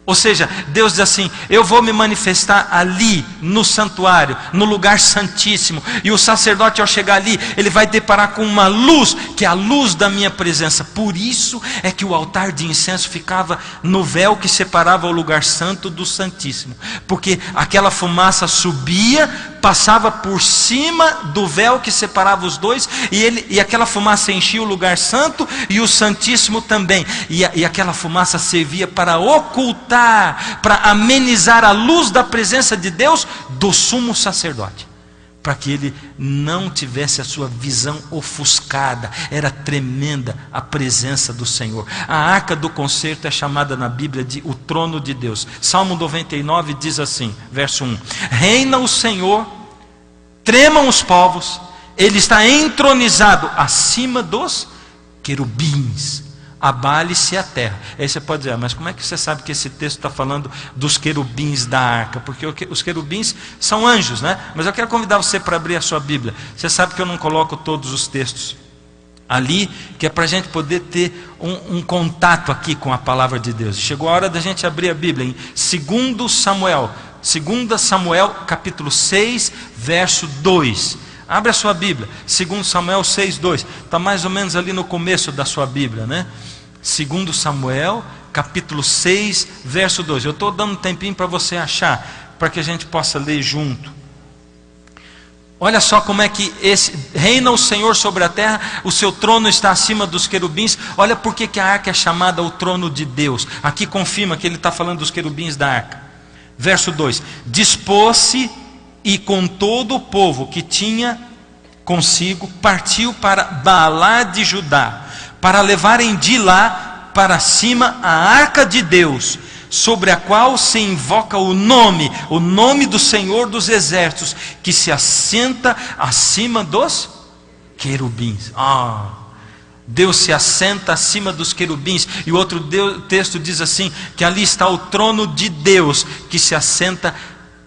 Ou seja, Deus diz assim: eu vou me manifestar ali no santuário, no lugar santíssimo, e o sacerdote, ao chegar ali, ele vai deparar com uma luz, que é a luz da minha presença. Por isso é que o altar de incenso ficava no véu que separava o lugar santo do santíssimo, porque aquela fumaça subia, passava por cima do véu que separava os dois, e aquela fumaça enchia o lugar santo e o santíssimo também, e aquela fumaça servia para ocultar, para amenizar a luz da presença de Deus do sumo sacerdote, para que ele não tivesse a sua visão ofuscada. Era tremenda a presença do Senhor. A arca do concerto é chamada na Bíblia de o trono de Deus. Salmo 99 diz assim, verso 1: reina o Senhor, tremam os povos, ele está entronizado acima dos querubins, abale-se a terra. Aí você pode dizer: mas como é que você sabe que esse texto está falando dos querubins da arca? Porque os querubins são anjos, né? Mas eu quero convidar você para abrir a sua Bíblia. Você sabe que eu não coloco todos os textos ali, que é para a gente poder ter um contato aqui com a palavra de Deus. Chegou a hora da gente abrir a Bíblia em 2 Samuel capítulo 6, verso 2. Abre a sua Bíblia, 2 Samuel 6, 2. Está mais ou menos ali no começo da sua Bíblia, né? 2 Samuel, capítulo 6, verso 2. Eu estou dando um tempinho para você achar, para que a gente possa ler junto. Olha só como é que reina o Senhor sobre a terra, o seu trono está acima dos querubins. Olha por que a arca é chamada o trono de Deus. Aqui confirma que ele está falando dos querubins da arca. Verso 2: dispôs-se, e com todo o povo que tinha consigo, partiu para Baalá de Judá, para levarem de lá para cima a arca de Deus, sobre a qual se invoca o nome do Senhor dos exércitos, que se assenta acima dos querubins. Deus se assenta acima dos querubins. E o outro texto diz assim, que ali está o trono de Deus, que se assenta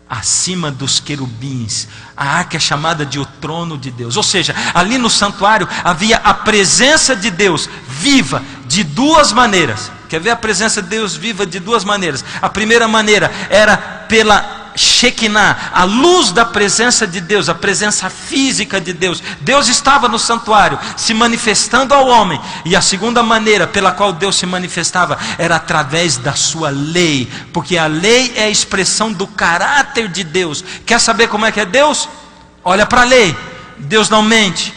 acima dos querubins. A arca é chamada de o trono de Deus. Ou seja, ali no santuário havia a presença de Deus viva de duas maneiras. Quer ver a presença de Deus viva de duas maneiras? A primeira maneira era pela Shekinah, a luz da presença de Deus, a presença física de Deus. Deus estava no santuário, se manifestando ao homem. E a segunda maneira pela qual Deus se manifestava era através da sua lei, porque a lei é a expressão do caráter de Deus. Quer saber como é que é Deus? Olha para a lei. Deus não mente,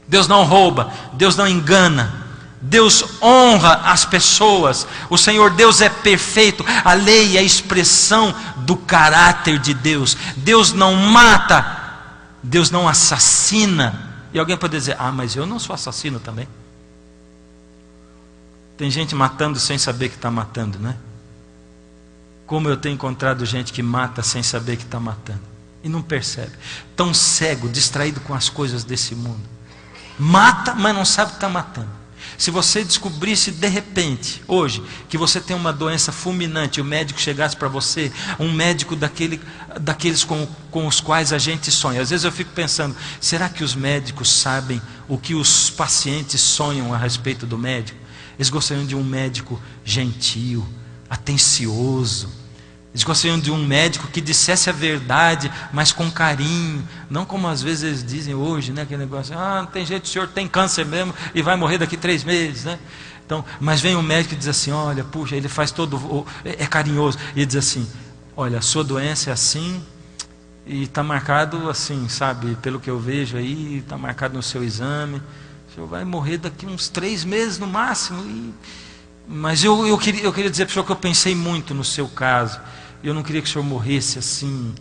Deus não rouba, Deus não engana, Deus honra as pessoas. O Senhor Deus é perfeito. A lei é a expressão do caráter de Deus. Deus não mata, Deus não assassina. E alguém pode dizer: mas eu não sou assassino também. Tem gente matando sem saber que está matando, né? Como eu tenho encontrado gente que mata sem saber que está matando e não percebe, tão cego, distraído com as coisas desse mundo. Mata, mas não sabe que está matando. Se você descobrisse de repente, hoje, que você tem uma doença fulminante, e o médico chegasse para você, um médico daqueles com os quais a gente sonha. Às vezes eu fico pensando, será que os médicos sabem o que os pacientes sonham a respeito do médico? Eles gostariam de um médico gentil, atencioso. Eles gostariam de um médico que dissesse a verdade, mas com carinho, não como às vezes eles dizem hoje, né? Aquele negócio: não tem jeito, o senhor tem câncer mesmo e vai morrer daqui 3 meses, né? Então, mas vem um médico e diz assim: olha, puxa, ele faz todo, é carinhoso, e diz assim: olha, a sua doença é assim, e está marcado assim, sabe, pelo que eu vejo aí, está marcado no seu exame, o senhor vai morrer daqui uns 3 meses no máximo. Mas eu queria dizer para o senhor que eu pensei muito no seu caso. Eu não queria que o senhor morresse assim.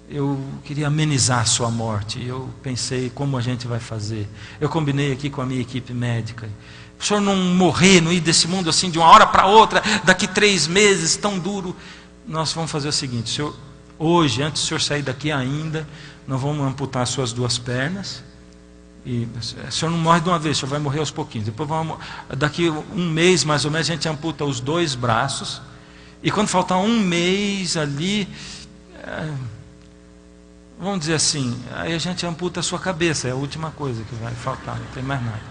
Eu queria amenizar a sua morte. Eu pensei, como a gente vai fazer? Eu combinei aqui com a minha equipe médica. O senhor não morrer, não ir desse mundo assim de uma hora para outra, daqui 3 meses, tão duro. Nós vamos fazer o seguinte: senhor, hoje, antes do senhor sair daqui ainda, nós vamos amputar as suas 2 pernas. E o senhor não morre de uma vez, o senhor vai morrer aos pouquinhos. Depois, daqui 1 mês mais ou menos, a gente amputa os 2 braços. E quando faltar 1 mês ali, vamos dizer assim, aí a gente amputa a sua cabeça. É a última coisa que vai faltar, não tem mais nada.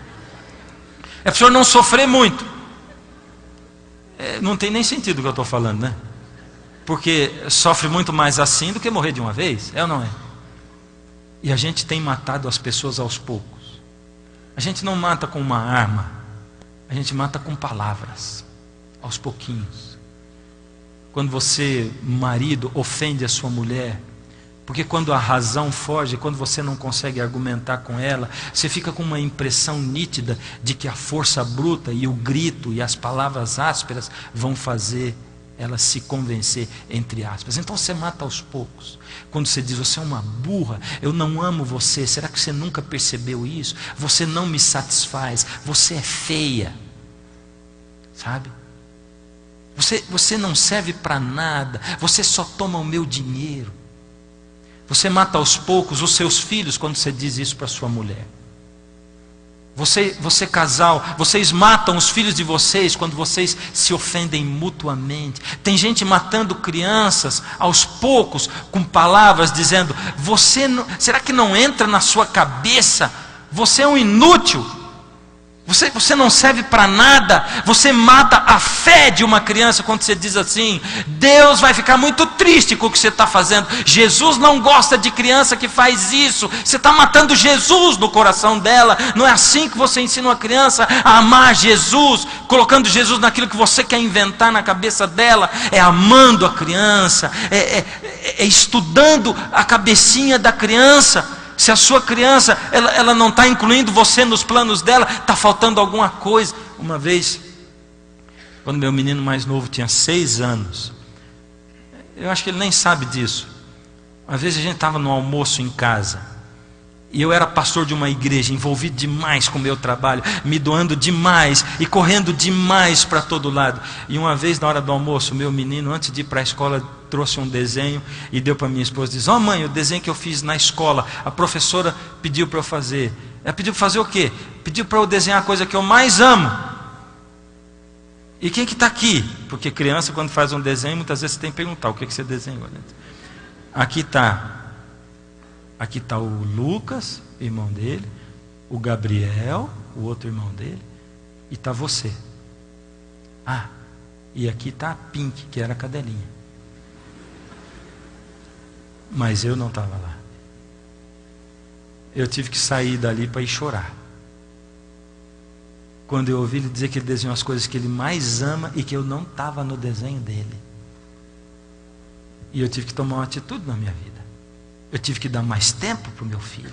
É para o senhor não sofrer muito. não tem nem sentido o que eu estou falando, né? Porque sofre muito mais assim do que morrer de uma vez, é ou não é? E a gente tem matado as pessoas aos poucos. A gente não mata com uma arma, a gente mata com palavras, aos pouquinhos. Quando você, marido, ofende a sua mulher, porque quando a razão foge, quando você não consegue argumentar com ela, você fica com uma impressão nítida de que a força bruta e o grito e as palavras ásperas vão fazer ela se convencer, entre aspas. Então você mata aos poucos. Quando você diz, você é uma burra, eu não amo você, será que você nunca percebeu isso? Você não me satisfaz, você é feia, sabe? Você não serve para nada, você só toma o meu dinheiro. Você mata aos poucos os seus filhos quando você diz isso para sua mulher. Você casal, vocês matam os filhos de vocês quando vocês se ofendem mutuamente. Tem gente matando crianças aos poucos com palavras dizendo, será que não entra na sua cabeça? Você é um inútil. Você não serve para nada. Você mata a fé de uma criança quando você diz assim, Deus vai ficar muito triste com o que você está fazendo. Jesus não gosta de criança que faz isso. Você está matando Jesus no coração dela. Não é assim que você ensina uma criança a amar Jesus, colocando Jesus naquilo que você quer inventar na cabeça dela. É amando a criança, é estudando a cabecinha da criança. Se a sua criança, ela não está incluindo você nos planos dela, está faltando alguma coisa. Uma vez, quando meu menino mais novo tinha 6 anos, eu acho que ele nem sabe disso. Uma vez a gente estava no almoço em casa, e eu era pastor de uma igreja, envolvido demais com o meu trabalho, me doando demais e correndo demais para todo lado. E uma vez na hora do almoço, meu menino, antes de ir para a escola, trouxe um desenho e deu para minha esposa. Diz, mãe, o desenho que eu fiz na escola, a professora pediu para eu fazer. Ela pediu para fazer o quê? Pediu para eu desenhar a coisa que eu mais amo. E quem que está aqui? Porque criança, quando faz um desenho, muitas vezes você tem que perguntar, o que você desenhou? Aqui está o Lucas, irmão dele, o Gabriel, o outro irmão dele, e está você. E aqui está a Pink, que era a cadelinha. Mas eu não estava lá. Eu tive que sair dali para ir chorar. Quando eu ouvi ele dizer que ele desenhou as coisas que ele mais ama e que eu não estava no desenho dele. E eu tive que tomar uma atitude na minha vida. Eu tive que dar mais tempo para o meu filho.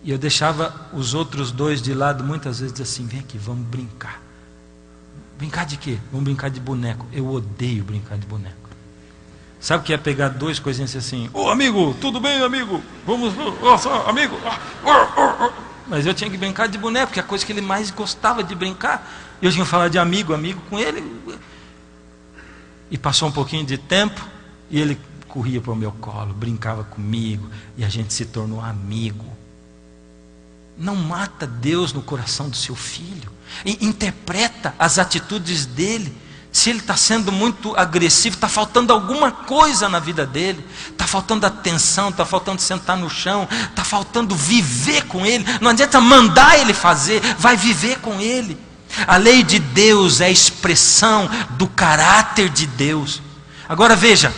E eu deixava os outros 2 de lado, muitas vezes assim, vem aqui, vamos brincar. Brincar de quê? Vamos brincar de boneco. Eu odeio brincar de boneco. Sabe o que é pegar 2 coisinhas assim, amigo, tudo bem, amigo? Vamos, amigo. Mas eu tinha que brincar de boneco, porque é a coisa que ele mais gostava de brincar. Eu tinha que falar de amigo com ele. E passou um pouquinho de tempo, e ele corria para o meu colo, brincava comigo, e a gente se tornou amigo. Não mata Deus no coração do seu filho. Interpreta as atitudes dele. Se ele está sendo muito agressivo, está faltando alguma coisa na vida dele. Está faltando atenção, está faltando sentar no chão, está faltando viver com ele. Não adianta mandar ele fazer, vai viver com ele. A lei de Deus é a expressão do caráter de Deus. Agora veja,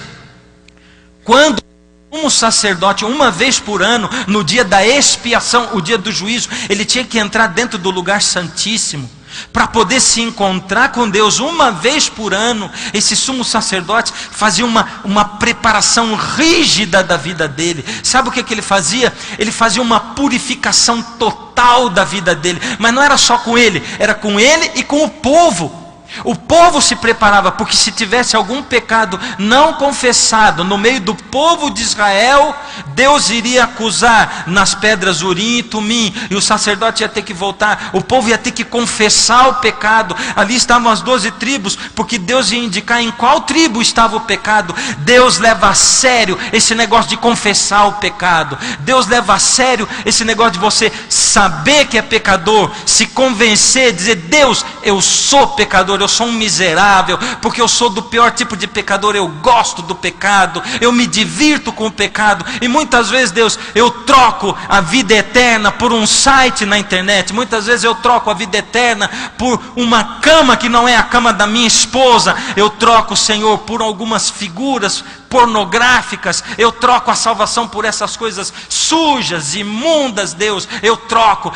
quando um sacerdote, uma vez por ano, no dia da expiação, o dia do juízo, ele tinha que entrar dentro do lugar santíssimo, para poder se encontrar com Deus uma vez por ano. Esse sumo sacerdote fazia uma preparação rígida da vida dele. Sabe o que ele fazia? Ele fazia uma purificação total da vida dele. Mas não era só com ele, era com ele e com o povo. O povo se preparava, porque se tivesse algum pecado não confessado no meio do povo de Israel, Deus iria acusar nas pedras Urim e Tumim, e o sacerdote ia ter que voltar, o povo ia ter que confessar o pecado. Ali estavam as 12 tribos, porque Deus ia indicar em qual tribo estava o pecado. Deus leva a sério esse negócio de confessar o pecado. Deus leva a sério esse negócio de você saber que é pecador, se convencer, dizer, Deus, eu sou pecador, pecador, eu sou um miserável, porque eu sou do pior tipo de pecador, eu gosto do pecado, eu me divirto com o pecado, e muitas vezes, Deus, eu troco a vida eterna por um site na internet, muitas vezes eu troco a vida eterna por uma cama que não é a cama da minha esposa, eu troco, Senhor, por algumas figuras pornográficas, eu troco a salvação por essas coisas sujas, imundas, Deus, eu troco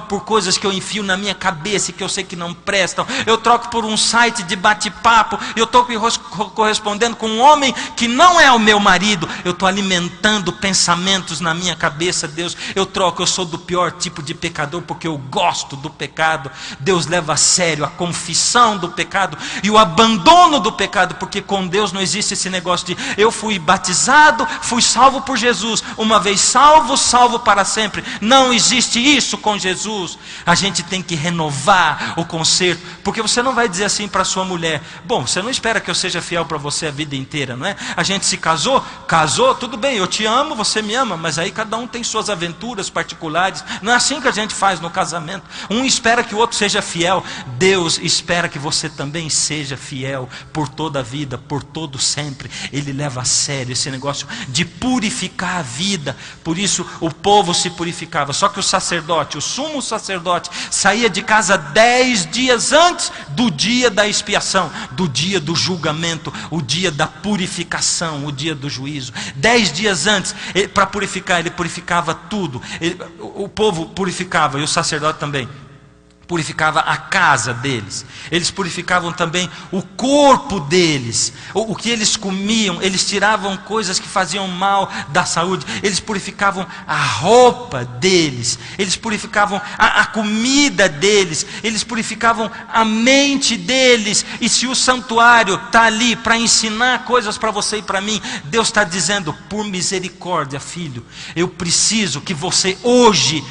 por coisas que eu enfio na minha cabeça e que eu sei que não prestam, eu troco por um site de bate-papo, eu estou correspondendo com um homem que não é o meu marido, eu estou alimentando pensamentos na minha cabeça, Deus, eu troco, eu sou do pior tipo de pecador porque eu gosto do pecado. Deus leva a sério a confissão do pecado e o abandono do pecado, porque com Deus não existe esse negócio de eu fui batizado, fui salvo por Jesus, uma vez salvo, salvo para sempre. Não existe isso com Jesus. A gente tem que renovar o conserto, porque você não vai dizer assim para sua mulher: bom, você não espera que eu seja fiel para você a vida inteira, não é? A gente se casou, tudo bem, eu te amo, você me ama, mas aí cada um tem suas aventuras particulares. Não é assim que a gente faz no casamento. Um espera que o outro seja fiel. Deus espera que você também seja fiel por toda a vida, por todo sempre. Ele leva a sério esse negócio de purificar a vida. Por isso o povo se purificava. Só que o sacerdote, o sumo sacerdote, saía de casa 10 dias antes do dia da expiação, do dia do julgamento, o dia da purificação, o dia do juízo. 10 dias antes, para purificar, ele purificava tudo. O povo purificava, e o sacerdote também purificava a casa deles. Eles purificavam também o corpo deles, o que eles comiam. Eles tiravam coisas que faziam mal da saúde. Eles purificavam a roupa deles, eles purificavam a comida deles, eles purificavam a mente deles. E se o santuário está ali para ensinar coisas para você e para mim, Deus está dizendo: por misericórdia, filho, eu preciso que você hoje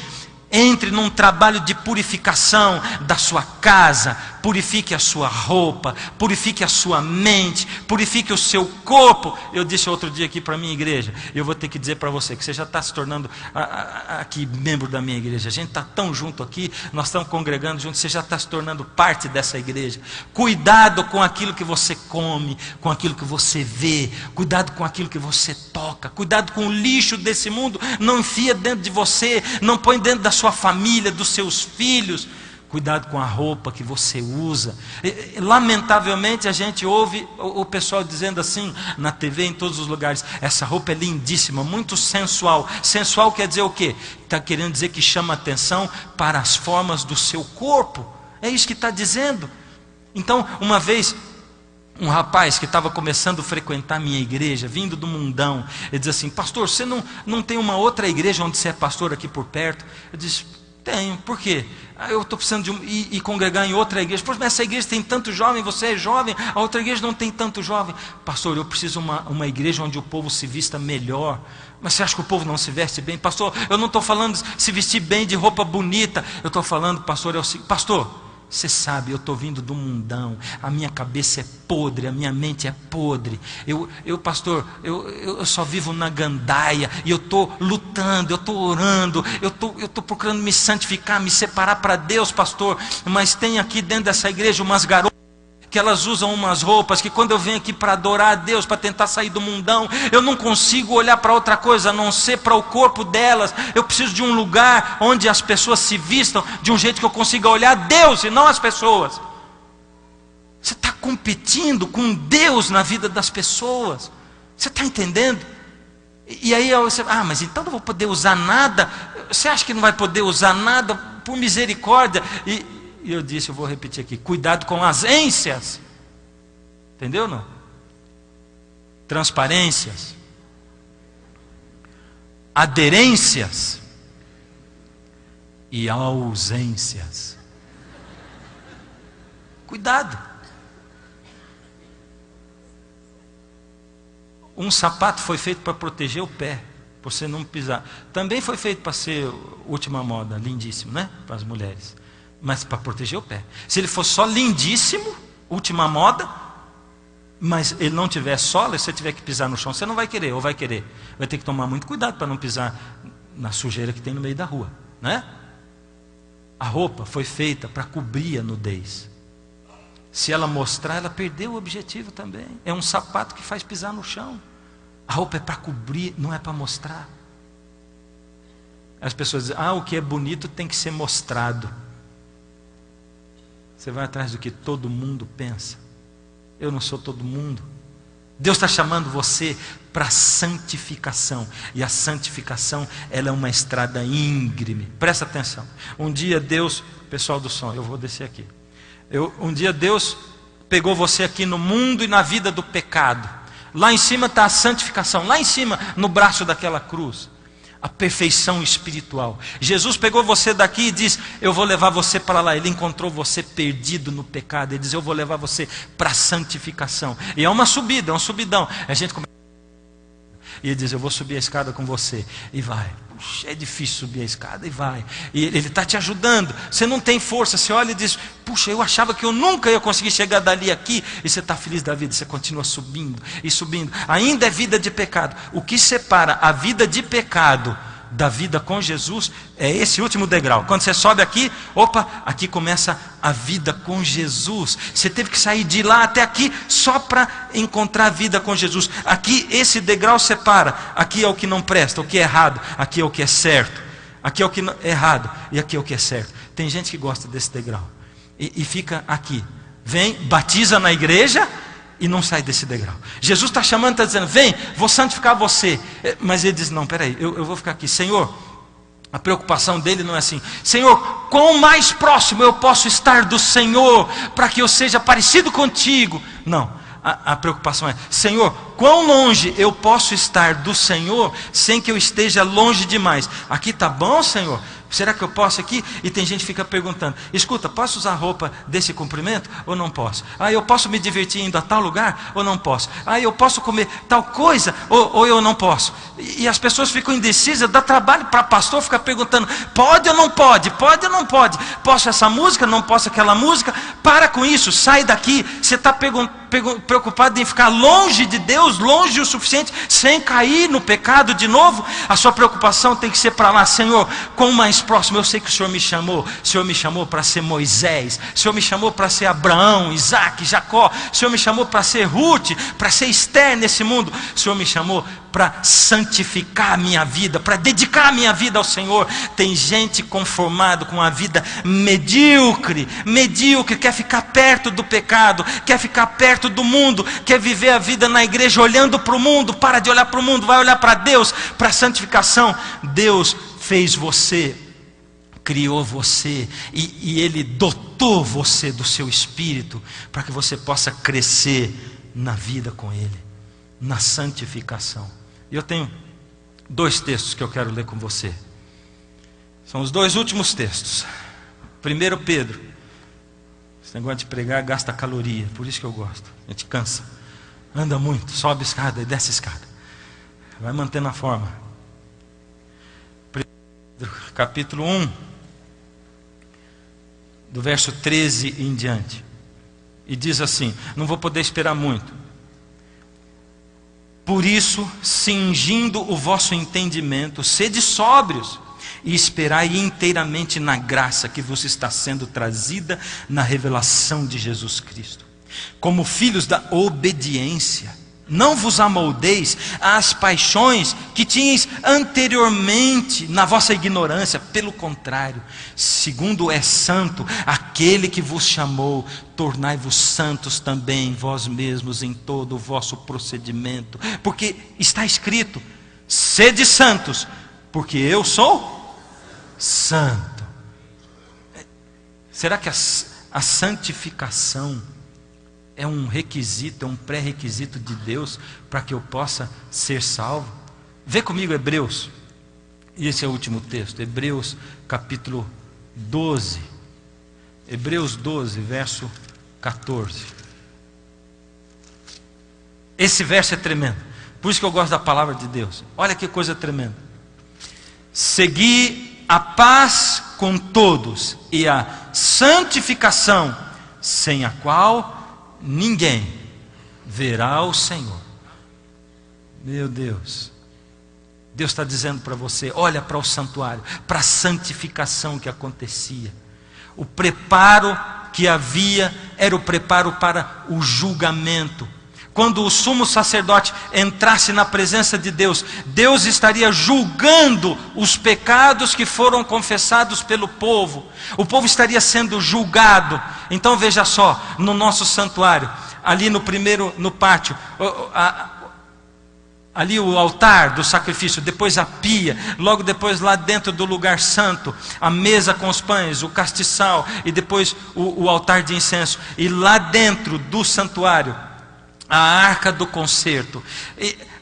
entre num trabalho de purificação da sua casa. Purifique a sua roupa, purifique a sua mente, purifique o seu corpo. Eu disse outro dia aqui para a minha igreja, eu vou ter que dizer para você que você já está se tornando aqui membro da minha igreja. A gente está tão junto aqui, nós estamos congregando juntos, você já está se tornando parte dessa igreja. Cuidado com aquilo que você come, com aquilo que você vê, cuidado com aquilo que você toca, cuidado com o lixo desse mundo. Não enfia dentro de você, não põe dentro da sua família, dos seus filhos. Cuidado com a roupa que você usa. Lamentavelmente a gente ouve o pessoal dizendo assim na TV, em todos os lugares: essa roupa é lindíssima, muito sensual. Sensual quer dizer o quê? Está querendo dizer que chama atenção para as formas do seu corpo. É isso que está dizendo. Então, uma vez, um rapaz que estava começando a frequentar a minha igreja, vindo do mundão, ele diz assim: pastor, você não tem uma outra igreja onde você é pastor aqui por perto? Eu disse: tenho. Por quê? Eu estou precisando de ir congregar em outra igreja. Pois, mas essa igreja tem tanto jovem, você é jovem, a outra igreja não tem tanto jovem. Pastor, eu preciso uma igreja onde o povo se vista melhor. Mas você acha que o povo não se veste bem? Pastor, eu não estou falando se vestir bem de roupa bonita. Eu estou falando, pastor, pastor, você sabe, eu estou vindo do mundão, a minha cabeça é podre, a minha mente é podre. Pastor, eu só vivo na gandaia, e eu estou lutando, eu estou orando, eu estou procurando me santificar, me separar para Deus, pastor. Mas tem aqui dentro dessa igreja umas garotas que elas usam umas roupas que quando eu venho aqui para adorar a Deus, para tentar sair do mundão, eu não consigo olhar para outra coisa a não ser para o corpo delas. Eu preciso de um lugar onde as pessoas se vistam de um jeito que eu consiga olhar Deus e não as pessoas. Você está competindo com Deus na vida das pessoas. Você está entendendo? E aí você: mas então não vou poder usar nada. Você acha que não vai poder usar nada? Por misericórdia. E eu disse, eu vou repetir aqui: cuidado com as ênsias. Entendeu ou não? Transparências, aderências e ausências. Cuidado. Um sapato foi feito para proteger o pé, para você não pisar. Também foi feito para ser última moda, lindíssimo, né? Para as mulheres. Mas para proteger o pé. Se ele for só lindíssimo, última moda, mas ele não tiver sola, e você tiver que pisar no chão, você não vai querer, ou vai querer? Vai ter que tomar muito cuidado para não pisar na sujeira que tem no meio da rua, né? A roupa foi feita para cobrir a nudez. Se ela mostrar, ela perdeu o objetivo também. É um sapato que faz pisar no chão. A roupa é para cobrir, não é para mostrar. As pessoas dizem, o que é bonito tem que ser mostrado. Você vai atrás do que todo mundo pensa. Eu não sou todo mundo. Deus está chamando você para santificação. E a santificação, ela é uma estrada íngreme. Presta atenção. Um dia Deus, pessoal do som, eu vou descer aqui. Um dia Deus pegou você aqui no mundo e na vida do pecado. Lá em cima está a santificação. Lá em cima, no braço daquela cruz, a perfeição espiritual. Jesus pegou você daqui e diz, eu vou levar você para lá. Ele encontrou você perdido no pecado. Ele diz, eu vou levar você para a santificação. E é uma subida, é um subidão. A gente começa... E ele diz, eu vou subir a escada com você. E vai. Puxa, é difícil subir a escada. E vai. E ele está te ajudando. Você não tem força. Você olha e diz, puxa, eu achava que eu nunca ia conseguir chegar dali aqui. E você está feliz da vida. Você continua subindo e subindo. Ainda é vida de pecado. O que separa a vida de pecado da vida com Jesus é esse último degrau. Quando você sobe aqui, aqui começa a vida com Jesus. Você teve que sair de lá até aqui só para encontrar a vida com Jesus. Aqui esse degrau separa. Aqui é o que não presta, o que é errado. Aqui é o que é certo. Aqui é o que é errado e aqui é o que é certo. Tem gente que gosta desse degrau e fica aqui. Vem, batiza na igreja e não sai desse degrau. Jesus está chamando, está dizendo, vem, vou santificar você. Mas ele diz, não, peraí, eu vou ficar aqui. Senhor, a preocupação dele não é assim. Senhor, quão mais próximo eu posso estar do Senhor, para que eu seja parecido contigo. Não, a preocupação é, Senhor, quão longe eu posso estar do Senhor, sem que eu esteja longe demais. Aqui está bom, Senhor? Será que eu posso aqui? E tem gente que fica perguntando, escuta, posso usar roupa desse comprimento ou não posso? Eu posso me divertir indo a tal lugar ou não posso? Eu posso comer tal coisa ou eu não posso? E as pessoas ficam indecisas, dá trabalho para pastor ficar perguntando, pode ou não pode? Pode ou não pode? Posso essa música? Não posso aquela música? Para com isso, sai daqui. Você está preocupado em ficar longe de Deus, longe o suficiente, sem cair no pecado de novo? A sua preocupação tem que ser para lá, Senhor, com mais próximo. Eu sei que o Senhor me chamou para ser Moisés, o Senhor me chamou para ser Abraão, Isaac, Jacó, o Senhor me chamou para ser Ruth, para ser Esther nesse mundo, o Senhor me chamou para santificar a minha vida, para dedicar a minha vida ao Senhor. Tem gente conformado com a vida medíocre, quer ficar perto do pecado, quer ficar perto do mundo, quer viver a vida na igreja olhando para o mundo. Para de olhar para o mundo, vai olhar para Deus, para a santificação. Deus fez você, criou você e Ele dotou você do seu espírito para que você possa crescer na vida com Ele, na santificação. E eu tenho 2 textos que eu quero ler com você. São os 2 últimos textos. 1 Pedro. Esse negócio de pregar gasta caloria, por isso que eu gosto. A gente cansa, anda muito, sobe escada e desce escada, vai mantendo a forma. Capítulo 1, do verso 13 em diante, e diz assim, não vou poder esperar muito. Por isso, cingindo o vosso entendimento, sede sóbrios, e esperai inteiramente na graça que vos está sendo trazida na revelação de Jesus Cristo. Como filhos da obediência, não vos amoldeis às paixões que tinhais anteriormente na vossa ignorância. Pelo contrário, segundo é santo aquele que vos chamou, tornai-vos santos também vós mesmos em todo o vosso procedimento. Porque está escrito, sede santos, porque eu sou santo. Será que a santificação é um requisito, é um pré-requisito de Deus para que eu possa ser salvo? Vê comigo Hebreus, e esse é o último texto, Hebreus capítulo 12, Hebreus 12, verso 14. Esse verso é tremendo, por isso que eu gosto da palavra de Deus. Olha que coisa tremenda. Segui a paz com todos e a santificação, sem a qual ninguém verá o Senhor. Meu Deus, Deus está dizendo para você, olha para o santuário, para a santificação que acontecia, o preparo que havia era o preparo para o julgamento. Quando o sumo sacerdote entrasse na presença de Deus, Deus estaria julgando os pecados que foram confessados pelo povo. O povo estaria sendo julgado. Então veja só, no nosso santuário, ali no pátio, ali o altar do sacrifício, depois a pia, logo depois lá dentro do lugar santo, a mesa com os pães, o castiçal e depois o altar de incenso. E lá dentro do santuário, a arca do concerto.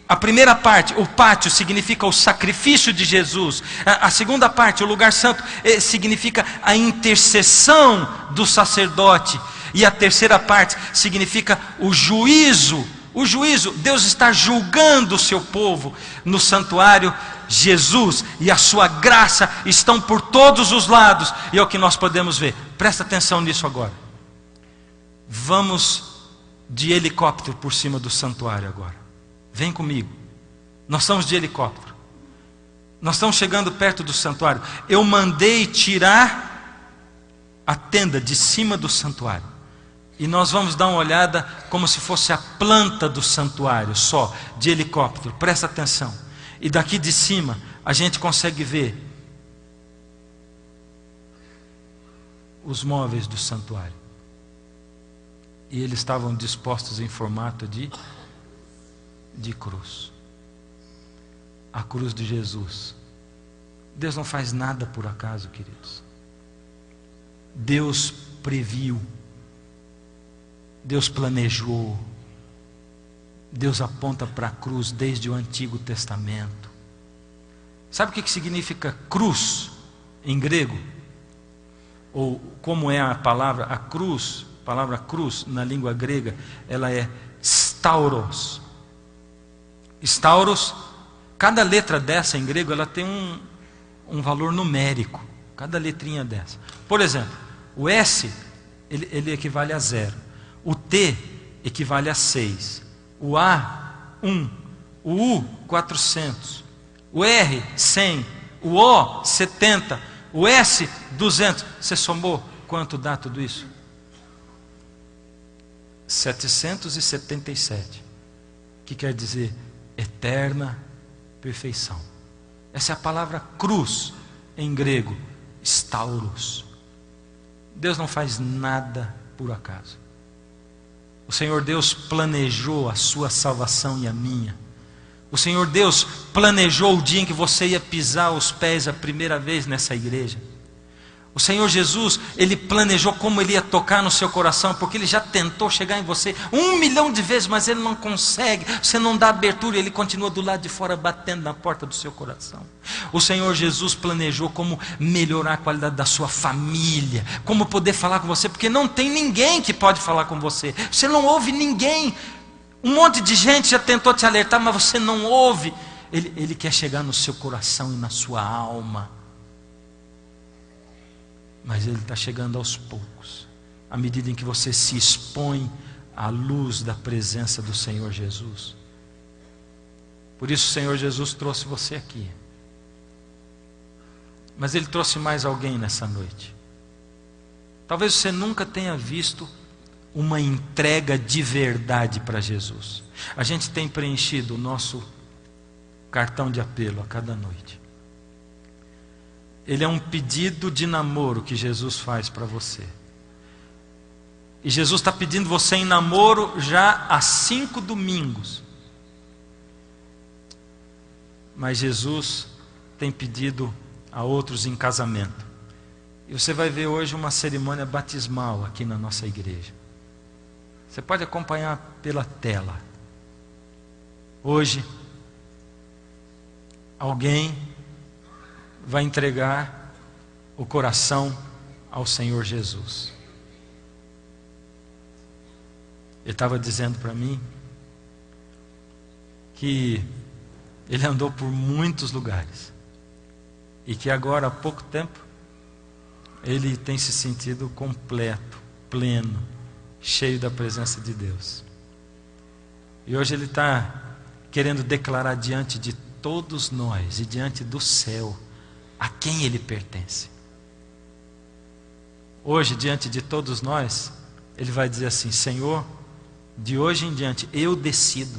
A primeira parte, o pátio, significa o sacrifício de Jesus. A segunda parte, o lugar santo, significa a intercessão do sacerdote. E a terceira parte significa o juízo. O juízo, Deus está julgando o seu povo no santuário. Jesus e a sua graça estão por todos os lados. E é o que nós podemos ver. Presta atenção nisso agora. Vamos de helicóptero por cima do santuário agora. Vem comigo. Nós estamos de helicóptero. Nós estamos chegando perto do santuário. Eu mandei tirar a tenda de cima do santuário. E nós vamos dar uma olhada como se fosse a planta do santuário, só, de helicóptero. Presta atenção. E daqui de cima a gente consegue ver os móveis do santuário. E eles estavam dispostos em formato de cruz. A cruz de Jesus. Deus não faz nada por acaso, queridos. Deus previu. Deus planejou. Deus aponta para a cruz desde o Antigo Testamento. Sabe o que significa cruz em grego? Ou como é a palavra, a cruz? A palavra cruz na língua grega, ela é stauros. Stauros, cada letra dessa em grego, ela tem um valor numérico. Cada letrinha dessa. Por exemplo, o S, ele equivale a 0. O T equivale a 6. O A, 1. O U, 400. O R, 100. O O, 70. O S, 200. Você somou quanto dá tudo isso? 777, que quer dizer eterna perfeição. Essa é a palavra cruz em grego, stauros. Deus não faz nada por acaso. O Senhor Deus planejou a sua salvação e a minha. O Senhor Deus planejou o dia em que você ia pisar os pés a primeira vez nessa igreja. O Senhor Jesus, Ele planejou como Ele ia tocar no seu coração, porque Ele já tentou chegar em você 1 milhão de vezes, mas Ele não consegue. Você não dá abertura e Ele continua do lado de fora batendo na porta do seu coração. O Senhor Jesus planejou como melhorar a qualidade da sua família, como poder falar com você, porque não tem ninguém que pode falar com você. Você não ouve ninguém. Um monte de gente já tentou te alertar, mas você não ouve. Ele quer chegar no seu coração e na sua alma. Mas Ele está chegando aos poucos, à medida em que você se expõe à luz da presença do Senhor Jesus. Por isso o Senhor Jesus trouxe você aqui. Mas Ele trouxe mais alguém nessa noite. Talvez você nunca tenha visto uma entrega de verdade para Jesus. A gente tem preenchido o nosso cartão de apelo a cada noite. Ele é um pedido de namoro que Jesus faz para você. E Jesus está pedindo você em namoro já há 5 domingos. Mas Jesus tem pedido a outros em casamento. E você vai ver hoje uma cerimônia batismal aqui na nossa igreja. Você pode acompanhar pela tela. Hoje, alguém vai entregar o coração ao Senhor Jesus. Ele estava dizendo para mim que ele andou por muitos lugares e que agora há pouco tempo ele tem se sentido completo, pleno, cheio da presença de Deus. E hoje ele está querendo declarar diante de todos nós e diante do céu a quem ele pertence. Hoje, diante de todos nós, ele vai dizer assim: Senhor, de hoje em diante eu decido,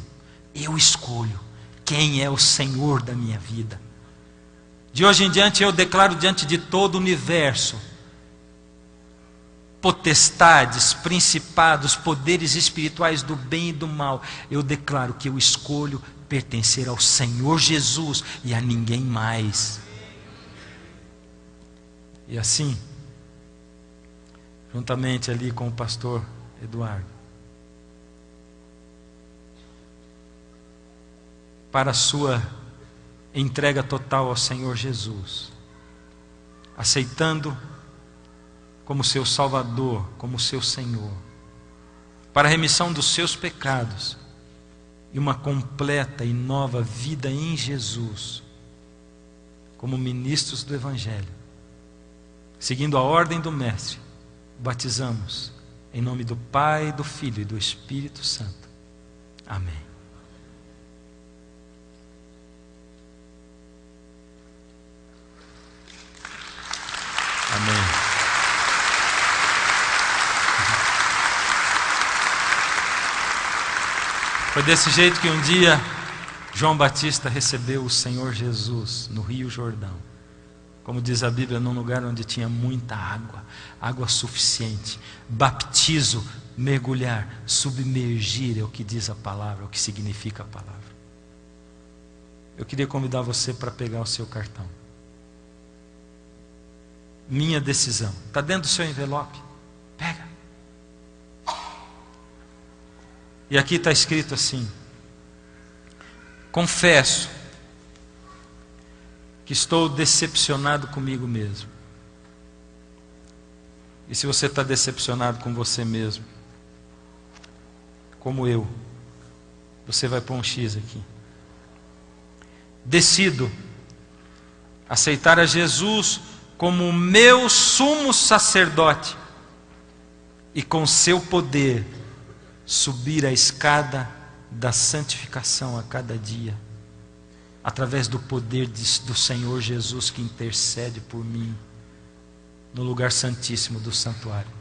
eu escolho quem é o Senhor da minha vida. De hoje em diante eu declaro diante de todo o universo, potestades, principados, poderes espirituais do bem e do mal, eu declaro que eu escolho pertencer ao Senhor Jesus e a ninguém mais. E assim, juntamente ali com o pastor Eduardo, para a sua entrega total ao Senhor Jesus, aceitando como seu Salvador, como seu Senhor, para a remissão dos seus pecados e uma completa e nova vida em Jesus, como ministros do Evangelho, seguindo a ordem do Mestre, batizamos em nome do Pai, do Filho e do Espírito Santo. Amém. Amém. Foi desse jeito que um dia João Batista recebeu o Senhor Jesus no Rio Jordão. Como diz a Bíblia, num lugar onde tinha muita água, água suficiente. Baptizo, mergulhar, submergir é o que diz a palavra, o que significa a palavra. Eu queria convidar você para pegar o seu cartão. Minha decisão. Está dentro do seu envelope? Pega. E aqui está escrito assim: confesso que estou decepcionado comigo mesmo. E se você está decepcionado com você mesmo, como eu, você vai pôr um X aqui. Decido aceitar a Jesus como o meu sumo sacerdote e com seu poder subir a escada da santificação a cada dia, através do poder do Senhor Jesus que intercede por mim no lugar santíssimo do santuário.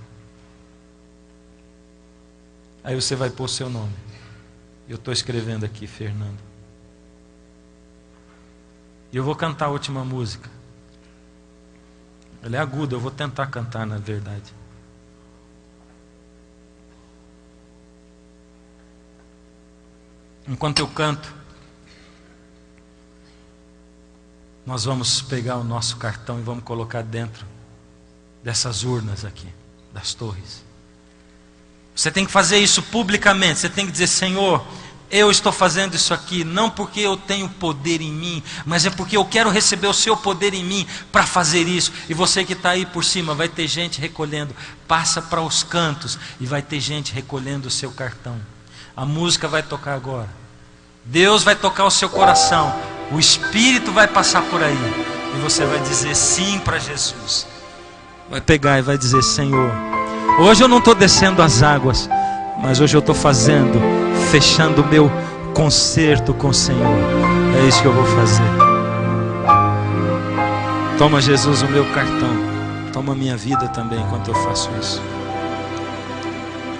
Aí você vai pôr o seu nome. Eu estou escrevendo aqui, Fernando. E eu vou cantar a última música. Ela é aguda, eu vou tentar cantar na verdade. Enquanto eu canto, nós vamos pegar o nosso cartão e vamos colocar dentro dessas urnas aqui, das torres. Você tem que fazer isso publicamente. Você tem que dizer: Senhor, eu estou fazendo isso aqui não porque eu tenho poder em mim, mas é porque eu quero receber o seu poder em mim para fazer isso. E você que está aí por cima, vai ter gente recolhendo. Passa para os cantos e vai ter gente recolhendo o seu cartão. A música vai tocar agora. Deus vai tocar o seu coração. O Espírito vai passar por aí. E você vai dizer sim para Jesus. Vai pegar e vai dizer: Senhor, hoje eu não estou descendo as águas, mas hoje eu estou fechando o meu concerto com o Senhor. É isso que eu vou fazer. Toma, Jesus, o meu cartão. Toma a minha vida também enquanto eu faço isso.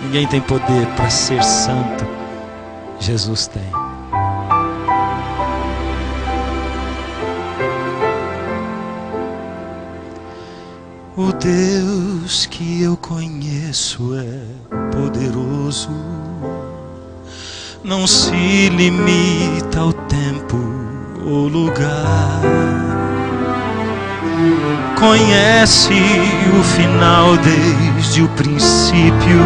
Ninguém tem poder para ser santo. Jesus tem. O Deus que eu conheço é poderoso, não se limita ao tempo ou lugar. Conhece o final desde o princípio,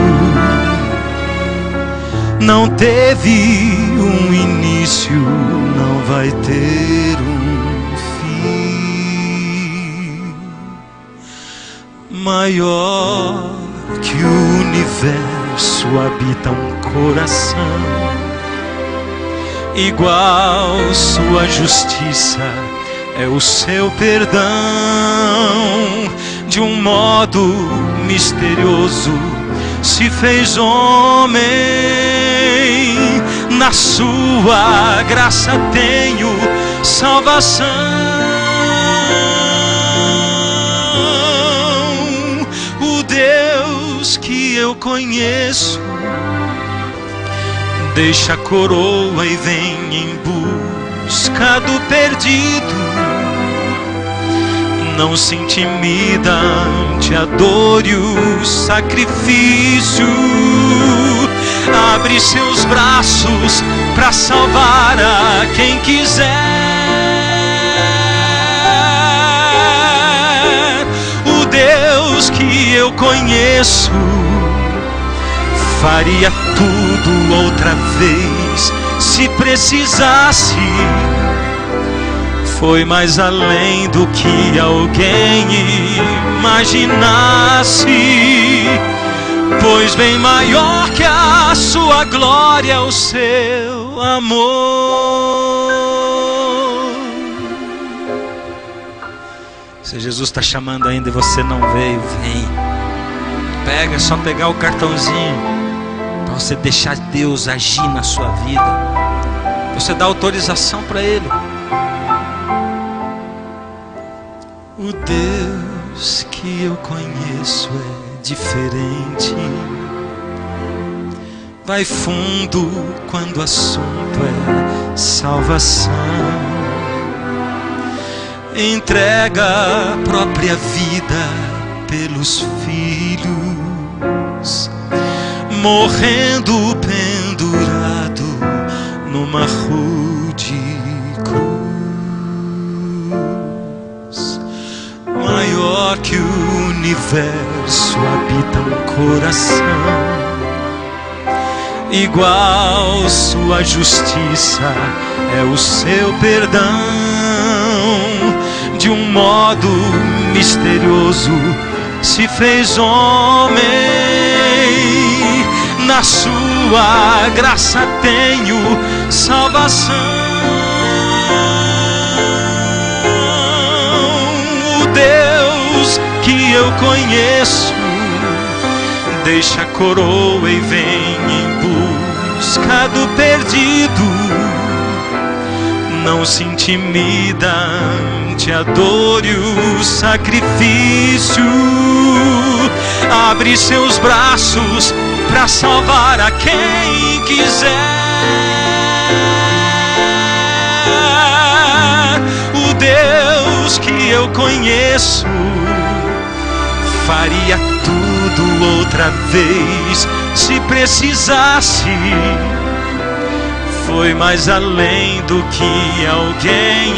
não teve um início, não vai ter um fim. Maior que o universo habita um coração, igual sua justiça é o seu perdão. De um modo misterioso se fez homem, na sua graça tenho salvação. O Deus que eu conheço, deixa a coroa e vem em busca do perdido. Não se intimida ante a dor e o sacrifício. Abre seus braços para salvar a quem quiser. O Deus que eu conheço faria tudo outra vez se precisasse. Foi mais além do que alguém imaginasse, pois bem maior que a sua glória é o seu amor. Se Jesus está chamando ainda e você não veio, vem. Pega, é só pegar o cartãozinho para você deixar Deus agir na sua vida. Você dá autorização para Ele. O Deus que eu conheço é diferente. Vai fundo quando o assunto é salvação. Entrega a própria vida pelos filhos, morrendo pendurado numa rude cruz. Maior que o universo habita um coração, igual sua justiça é o seu perdão. De um modo misterioso se fez homem, na sua graça tenho salvação. O Deus que eu conheço deixa a coroa e vem em busca do perdido. Não se intimida ante a dor e o sacrifício. Abre seus braços para salvar a quem quiser. O Deus que eu conheço faria tudo outra vez se precisasse. Foi mais além do que alguém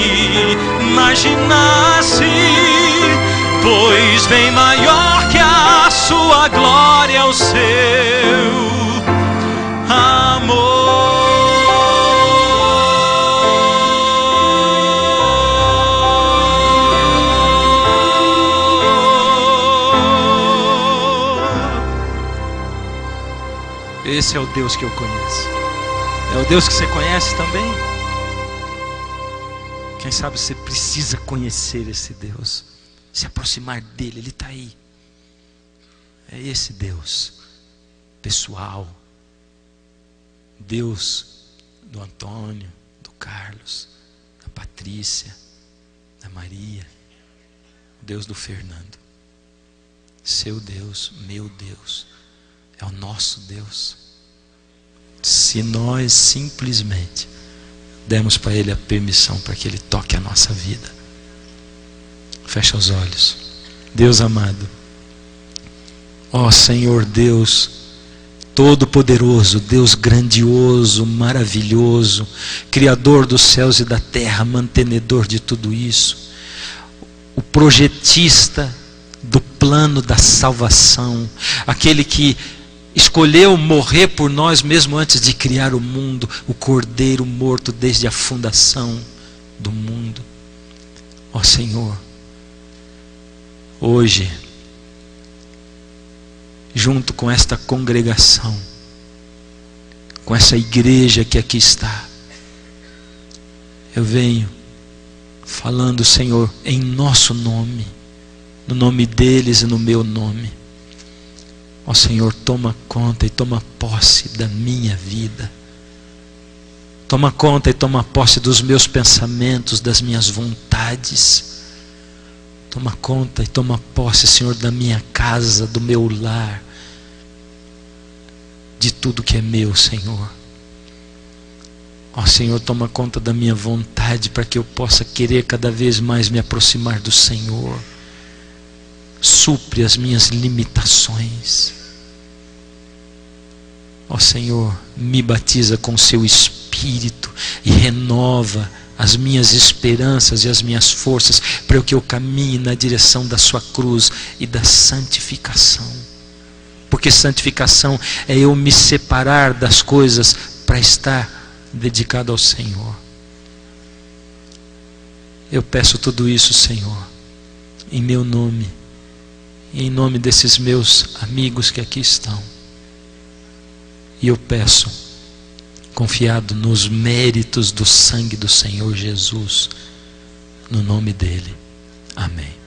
imaginasse, pois bem maior que a sua glória é o seu amor. Esse é o Deus que eu conheço. É o Deus que você conhece também? Quem sabe você precisa conhecer esse Deus, se aproximar dele, ele está aí. É esse Deus pessoal, Deus do Antônio, do Carlos, da Patrícia, da Maria, Deus do Fernando. Seu Deus, meu Deus, é o nosso Deus. Se nós simplesmente demos para Ele a permissão para que Ele toque a nossa vida. Fecha os olhos. Deus amado, ó Senhor Deus Todo-Poderoso, Deus grandioso, maravilhoso, Criador dos céus e da terra, mantenedor de tudo isso, o projetista do plano da salvação, aquele que escolheu morrer por nós mesmo antes de criar o mundo, o Cordeiro morto desde a fundação do mundo. Ó Senhor, hoje, junto com esta congregação, com essa igreja que aqui está, eu venho falando, Senhor, em nosso nome, no nome deles e no meu nome. Ó Senhor, toma conta e toma posse da minha vida. Toma conta e toma posse dos meus pensamentos, das minhas vontades. Toma conta e toma posse, Senhor, da minha casa, do meu lar. de tudo que é meu, Senhor. Ó Senhor, toma conta da minha vontade para que eu possa querer cada vez mais me aproximar do Senhor. Supre as minhas limitações. Ó Senhor, me batiza com seu Espírito e renova as minhas esperanças e as minhas forças para que eu caminhe na direção da sua cruz e da santificação. Porque santificação é eu me separar das coisas para estar dedicado ao Senhor. Eu peço tudo isso, Senhor, em meu nome e em nome desses meus amigos que aqui estão. E eu peço, confiado nos méritos do sangue do Senhor Jesus, no nome dele. Amém.